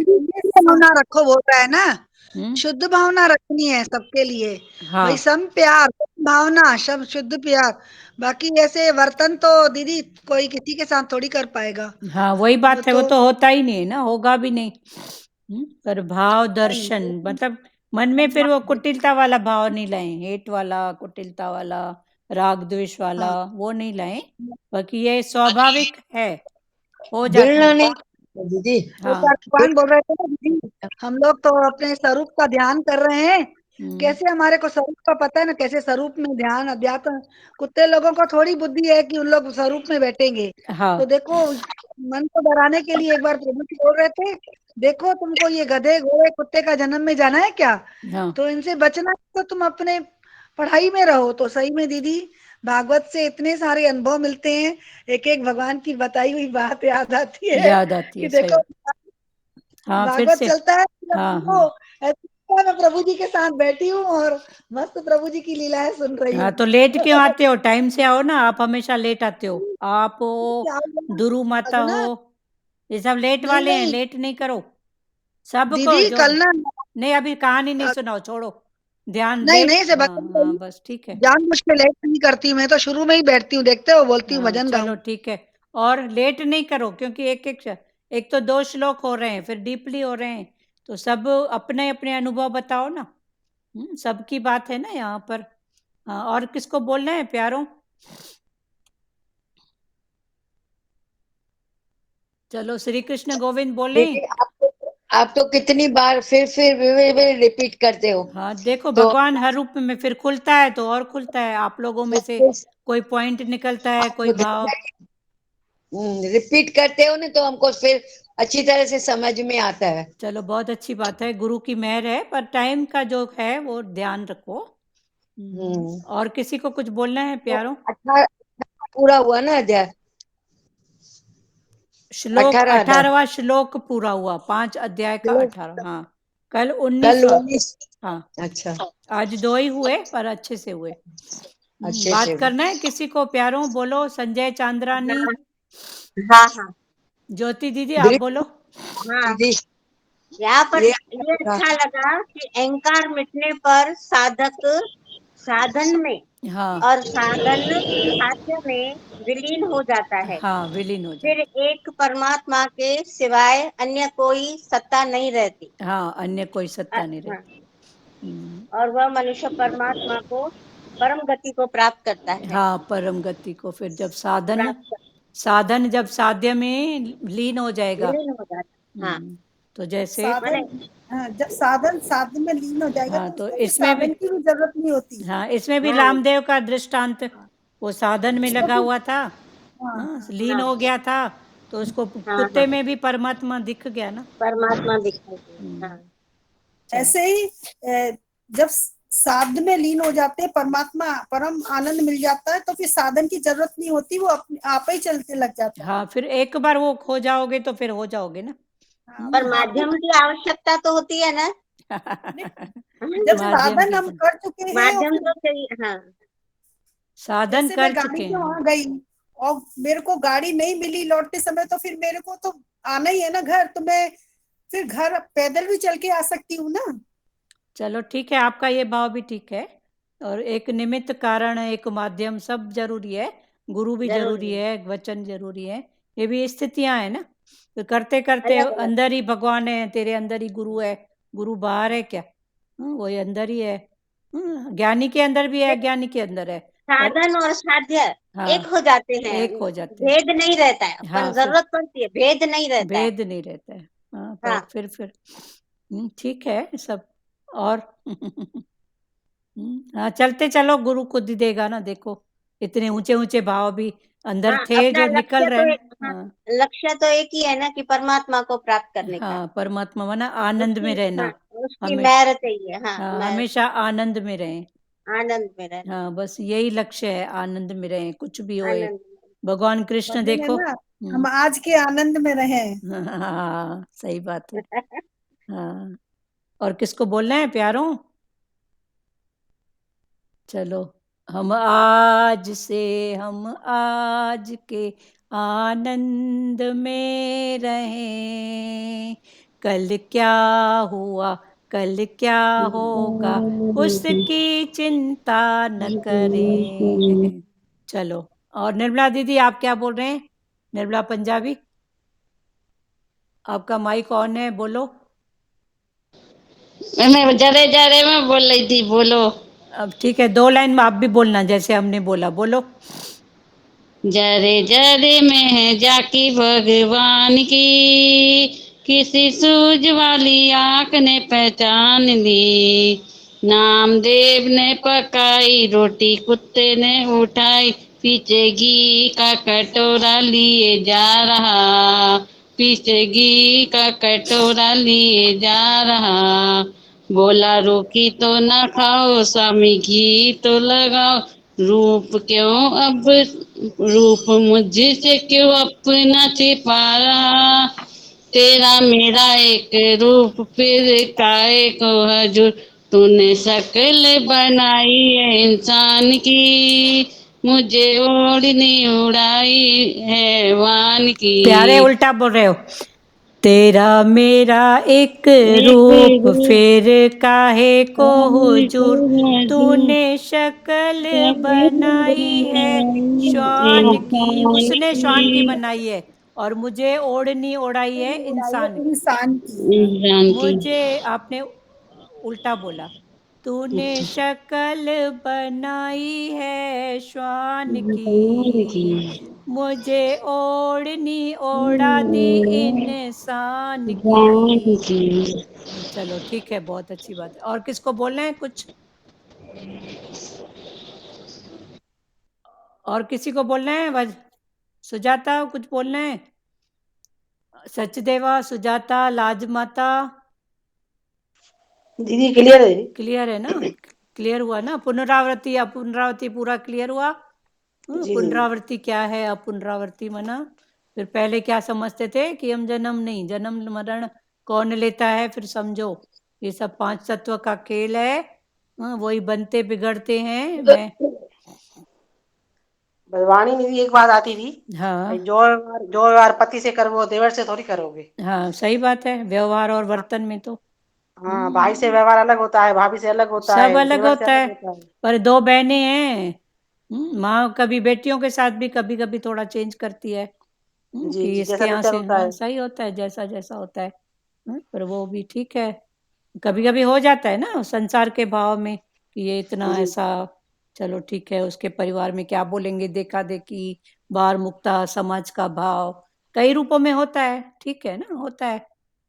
भावना रखो बोल रहा है ना, शुद्ध भावना रखनी है सबके लिए। हाँ। भाई सम प्यार भावना सब शुद्ध प्यार। बाकी ऐसे वर्तन तो दीदी कोई किसी के साथ थोड़ी कर पाएगा। हाँ वही बात है, वो तो होता ही नहीं है ना, होगा भी नहीं। पर भाव दर्शन मतलब मन में फिर वो कुटिलता वाला भाव नहीं लाए, हेट वाला, कुटिलता वाला, राग द्वेष वाला, वो नहीं लाए। बाकी ये स्वाभाविक है, हो जाता है। दीदी भगवान बोल रहे थे ना दीदी, हम लोग तो अपने स्वरूप का ध्यान कर रहे हैं। कैसे हमारे को स्वरूप का पता है ना, कैसे स्वरूप में ध्यान अध्यात्म। कुत्ते लोगों को थोड़ी बुद्धि है कि उन लोग स्वरूप में बैठेंगे। हाँ। तो देखो, मन को डराने के लिए एक बार प्रभु जी बोल रहे थे, देखो तुमको ये गधे घोड़े कुत्ते का जन्म में जाना है क्या? हाँ। तो इनसे बचना है तो तुम अपने पढ़ाई में रहो। तो सही में दीदी भागवत से इतने सारे अनुभव मिलते हैं, एक एक भगवान की बताई हुई बात याद आती है। याद आती है, कि देखो हाँ, फिर भागवत से चलता है, हाँ। मैं प्रभु जी के साथ बैठी हूँ और मस्त प्रभु जी की लीलाएं सुन रही हूँ। हाँ, तो लेट क्यों आते हो? टाइम से आओ ना, आप हमेशा लेट आते हो। आप हो, दुरु माता हो, ये सब लेट वाले हैं, लेट नहीं करो सबको। दीदी जो कल ना, नहीं अभी कहानी नहीं सुनाओ, छोड़ो, ध्यान नहीं लेट। नहीं से हाँ बस ठीक है, जान मुझ पे लेट नहीं करती, मैं तो शुरू में ही बैठती हूँ, देखते हो बोलती हूँ भजन चलो गाऊं। ठीक है। और लेट नहीं करो क्योंकि एक तो 2 श्लोक हो रहे हैं, फिर डीपली हो रहे हैं, तो सब अपने अपने अनुभव बताओ ना। सबकी बात है ना यहाँ पर। हाँ, और किसको बोलना है प्यारों? चलो श्री कृष्ण गोविंद बोले। आप तो कितनी बार फिर रिपीट करते हो। हाँ देखो, तो भगवान हर रूप में फिर खुलता है तो और खुलता है। आप लोगों में से कोई पॉइंट निकलता है, कोई भाव। रिपीट करते हो ना तो हमको फिर अच्छी तरह से समझ में आता है। चलो बहुत अच्छी बात है, गुरु की मेहर है, पर टाइम का जो है वो ध्यान रखो। और किसी को कुछ बोलना है प्यारों? 18 पूरा हुआ ना अध्याय? श्लोक 18 18वां श्लोक पूरा हुआ, 5 अध्याय का 18। हाँ, कल 19 कल हुआ। 19। हाँ, अच्छा, आज 2 ही हुए पर अच्छे से हुए। अच्छे बात से। करना है किसी को प्यारों? बोलो। संजय चांद्रानी, हाँ हाँ ज्योति दीदी आप बोलो। हाँ। दीदी यहाँ पर ये ये अच्छा लगा कि अहंकार मिटने पर साधक साधन में हाँ और साधन साध्य में विलीन हो जाता है। हाँ, विलीन हो फिर जाता। एक परमात्मा के सिवाय अन्य कोई सत्ता नहीं रहती। हाँ, अन्य कोई सत्ता नहीं हाँ, रहती। और वह मनुष्य परमात्मा को परम गति को प्राप्त करता है। हाँ, परम गति को फिर जब साधन प्राप्त जब साध्य में लीन हो जाएगा। विलीन हो जाता है। हाँ, तो जैसे साधन, हाँ, जब साधन साधन में लीन हो जाएगा हाँ, तो तो उसको फिर इसमें भी साधन की भी जरूरत नहीं होती। हाँ, इसमें भी हाँ, रामदेव का दृष्टांत, वो साधन में उसको लगा फिर हुआ था, हाँ हाँ, हाँ लीन हाँ, हो गया था, तो उसको हाँ, कुत्ते हाँ, में भी परमात्मा दिख गया ना। परमात्मा दिखाई दे। हाँ, चलो। ऐसे ही जब साध में लीन हो जाते हैं, परमात्मा परम आनंद मिल जाता है, तो फिर साधन की जरूरत नहीं होती, वो अपने आप ही चलते लग जाता है। हाँ, फिर एक बार वो खो जाओगे तो फिर हो जाओगे ना। पर माध्यम की आवश्यकता तो होती है ना। जब साधन हम कर चुके हैं, माध्यम तो चाहिए। हाँ, साधन जैसे कर मैं गाड़ी चुके से हैं। वहां गई और मेरे को गाड़ी नहीं मिली लौटते समय, तो फिर मेरे को तो आना ही है ना घर, तो मैं फिर घर पैदल भी चल के आ सकती हूँ ना। चलो ठीक है, आपका ये भाव भी ठीक है। और एक निमित्त कारण, एक माध्यम, सब जरूरी है। गुरु भी जरूरी है, वचन जरूरी है, ये भी स्थितियां है ना। तो करते करते अलग अलग। अंदर ही भगवान है, तेरे अंदर ही गुरु है। गुरु बाहर है क्या? वही अंदर ही है। ज्ञानी के अंदर भी है, अज्ञानी के अंदर है। साधन और साध्य हाँ, एक हो जाते हैं, एक हो जाते हैं। भेद नहीं रहता है, हाँ, पर जरूरत पड़ती है, भेद नहीं रहता है। भेद नहीं रहता है। हाँ, पर हाँ, फिर ठीक है सब। और हाँ, चलते चलो, गुरु खुद ही देगा ना। देखो, इतने ऊंचे ऊंचे भाव भी अंदर हाँ, थे अपना जो निकल लक्ष्य रहे तो हैं। एक, हाँ, लक्ष्य तो एक ही है ना कि परमात्मा को प्राप्त करने का। हाँ, परमात्मा माना आनंद में उसकी, रहना। हाँ, उसकी हमें मेहर चाहिए। हाँ, हाँ, हमेशा आनंद में रहें। आनंद में रहना। हाँ, बस यही लक्ष्य है, आनंद में रहें, कुछ भी होए। आनंद भगवान कृष्ण वही है देखो। ना, हम आज के आनंद में रहें। हाँ, सही बात है। हाँ, और किसको बोलना है प्यारों? चलो, हम आज के आनंद में रहें। कल क्या हुआ, कल क्या होगा, उसकी चिंता न करें। चलो, और निर्मला दीदी आप क्या बोल रहे हैं? निर्मला पंजाबी, आपका माइक ऑन है, बोलो। मैं जरे जरे में बोल रही थी, बोलो। अब ठीक है, 2 लाइन में आप भी बोलना जैसे हमने बोला, बोलो। जरे जरे में है जाकी भगवान की, किसी सूझ वाली आंख ने पहचान ली। नामदेव ने पकाई रोटी, कुत्ते ने उठाई, पीछे घी का कटोरा लिए जा रहा, पीछे घी का कटोरा लिए जा रहा। बोला रोकी तो ना खाओ, स्वामी घी तो लगाओ। रूप क्यों अब, रूप मुझसे क्यों अपना छिपा रहा। तेरा मेरा एक रूप फिर काहे को हजूर। तूने शक्ल बनाई है इंसान की, मुझे ओढ़नी उड़ाई है वान की। प्यारे उल्टा बोल रहे हो। तेरा मेरा एक रूप फिर काहे को हुजूर। तूने शक्ल बनाई है श्वान की, उसने श्वान की बनाई है, और मुझे ओढ़नी ओढ़ाई है इंसान की। इंसान की। मुझे आपने उल्टा बोला। तूने शक्ल बनाई है श्वान की, मुझे ओढ़नी ओढ़ा दी इंसान की। चलो ठीक है, बहुत अच्छी बात है। और किसको बोलना है कुछ? और किसी को बोलना है? सुजाता कुछ बोलना है? सचदेवा, सुजाता, लाजमाता, दीदी क्लियर है? क्लियर है ना? क्लियर हुआ ना? पुनरावृत्ति अपुनरावृत्ति पूरा क्लियर हुआ? जी पुनरावृत्ति क्या है, अपुनरावृत्ति मना फिर पहले क्या समझते थे कि हम जन्म नहीं, जन्म मरण कौन लेता है, फिर समझो ये सब 5 तत्व का खेल है। वही बनते बिगड़ते हैं। मैं वाणी में भी एक बात आती थी, हाँ जो व्यवहार पति से करोगे वो देवर से थोड़ी करोगे। हाँ सही बात है, व्यवहार और वर्तन में तो हाँ, भाई से व्यवहार अलग होता है, भाभी से अलग होता सब है, अलग देवर से होता है। अलग होता है। पर 2 बहनें हैं, माँ कभी बेटियों के साथ भी कभी कभी थोड़ा चेंज करती है जी कि जी, इसके जैसा यहाँ नेचर से होता है। सही होता है, जैसा जैसा होता है। पर वो भी ठीक है, कभी कभी हो जाता है ना संसार के भाव में कि ये इतना जी ऐसा, चलो ठीक है, उसके परिवार में क्या बोलेंगे, देखा देखी, बार मुक्ता, समाज का भाव कई रूपों में होता है, ठीक है ना, होता है।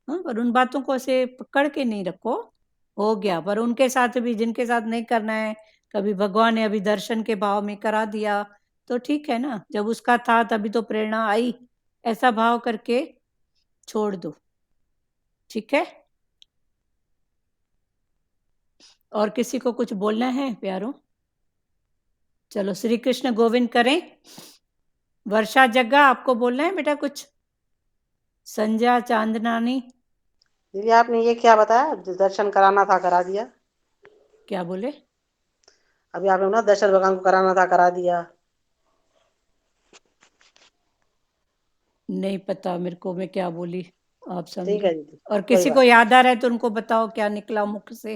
पर उन बातों को ऐसे पकड़ के नहीं रखो, हो गया। पर उनके साथ भी जिनके साथ नहीं करना है, कभी भगवान ने अभी दर्शन के भाव में करा दिया तो ठीक है ना, जब उसका था तभी तो प्रेरणा आई, ऐसा भाव करके छोड़ दो, ठीक है। और किसी को कुछ बोलना है प्यारों? चलो श्री कृष्ण गोविंद करें। वर्षा जग्गा, आपको बोलना है बेटा कुछ? संध्या चांदनानी, दीदी आपने ये क्या बताया, जो दर्शन कराना था करा दिया? क्या बोले? अभी आपने ना दर्शन भगवान को कराना था करा दिया। नहीं पता मेरे को, मैं क्या बोली आप ठीक समझो। है दीदी, और कोई किसी बात को याद आ रहा है तो उनको बताओ क्या निकला मुख से।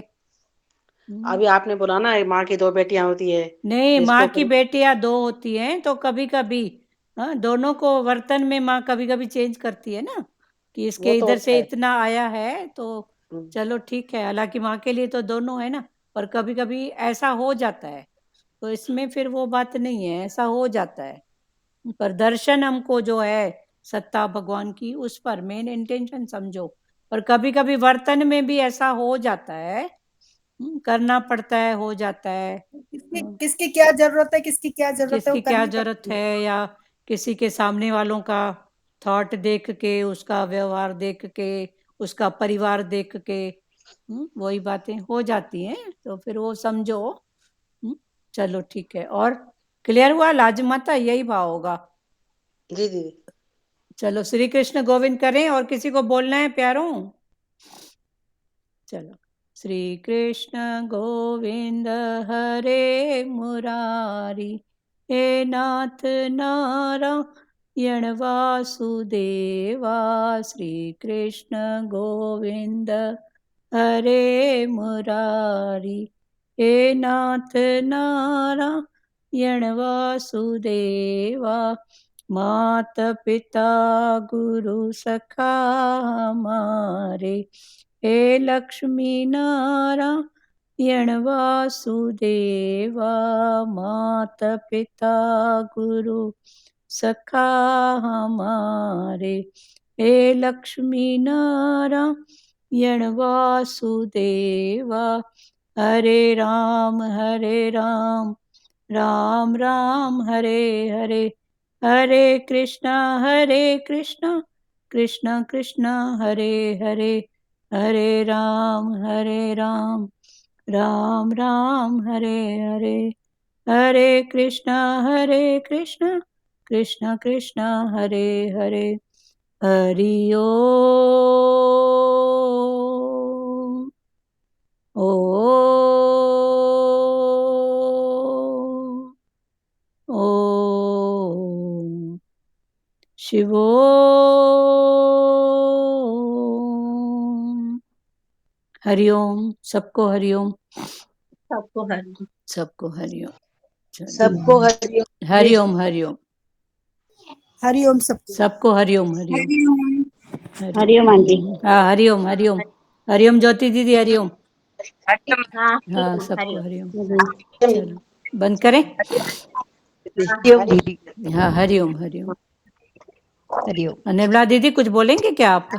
अभी आपने बोला ना माँ की 2 बेटियां होती है, नहीं, माँ इसको की बेटियां 2 होती हैं तो कभी कभी दोनों को वर्तन में माँ कभी कभी चेंज करती है ना, कि वो इसके तो इधर होता से है। इतना आया है तो चलो ठीक है, हालांकि माँ के लिए तो दोनों है ना, पर कभी कभी ऐसा हो जाता है तो इसमें फिर वो बात नहीं है, ऐसा हो जाता है। पर दर्शन हमको जो है सत्ता भगवान की, उस पर मेन इंटेंशन समझो। पर कभी कभी वर्तन में भी ऐसा हो जाता है, करना पड़ता है, हो जाता है। किसकी क्या जरूरत है, किसकी क्या जरूरत है, किसकी वो क्या करनी जरूरत पड़ती है। है, या किसी के सामने वालों का थॉट देख के, उसका व्यवहार देख के, उसका परिवार देख के वही बातें हो जाती हैं तो फिर वो समझो। चलो ठीक है, और क्लियर हुआ? लाजमाता यही भाव होगा। जी दीदी। चलो श्री कृष्ण गोविंद करें। और किसी को बोलना है प्यारों? चलो श्री कृष्ण गोविंद हरे मुरारी, हे नाथ नारायण वासुदेवा, श्री कृष्ण गोविंद हरे मुरारी, हे नाथ नारायण वासुदेवा, मात पिता गुरु सखा हमारे, हे लक्ष्मी नारायण वासुदेवा, मात पिता गुरु सखा हमारे, हे लक्ष्मी नारायण वासुदेवा, हरे राम राम राम हरे हरे, हरे कृष्णा कृष्ण कृष्ण हरे हरे, हरे राम राम राम हरे हरे, हरे कृष्णा कृष्ण कृष्ण हरे हरे, हरि ओम। ओम शिवोम। हरिओम, सबको हरिओम, सबको हरि सबको हरिओम, सबको हरिओम। हरिओम हरिओम, हरिओम सबको। सबको हरिओम हरिओम, हरिओम आंटी। हाँ हरिओम हरिओम, हरिओम ज्योति दीदी हरिओम। हाँ हाँ हरिओम सबको हरिओम। हरिओम। चलो बंद करें। हरिओम दीदी। हाँ हरिओम हरिओम। हरिओम। निर्मला दीदी कुछ बोलेंगे क्या आप?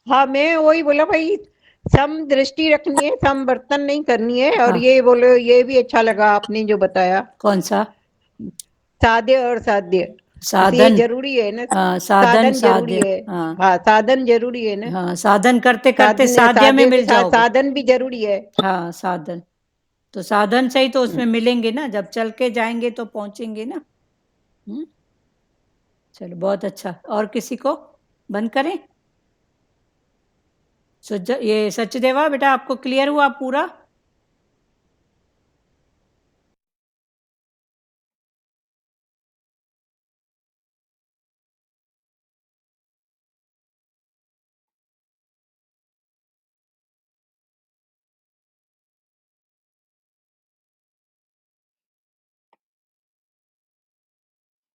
हाँ, मैं वही बोला भाई, सम दृष्टि रखनी है, सम बर्तन नहीं करनी है। और हाँ। ये बोलो, ये भी अच्छा लगा आपने जो बताया, कौन सा? साध्य और साध्य। साधन जरूरी है ना, साधन जरूरी साध्य। है। हाँ हाँ, साधन जरूरी है ना। हाँ, साधन करते करते साधन साध्य में साध्य के मिल साथ जाओगे। साधन भी जरूरी है। हाँ, साधन तो साधन से ही तो उसमें मिलेंगे ना, जब चल के जाएंगे तो पहुंचेंगे ना। चलो बहुत अच्छा। और किसी को बंद करें? ये सचदेवा बेटा आपको क्लियर हुआ पूरा?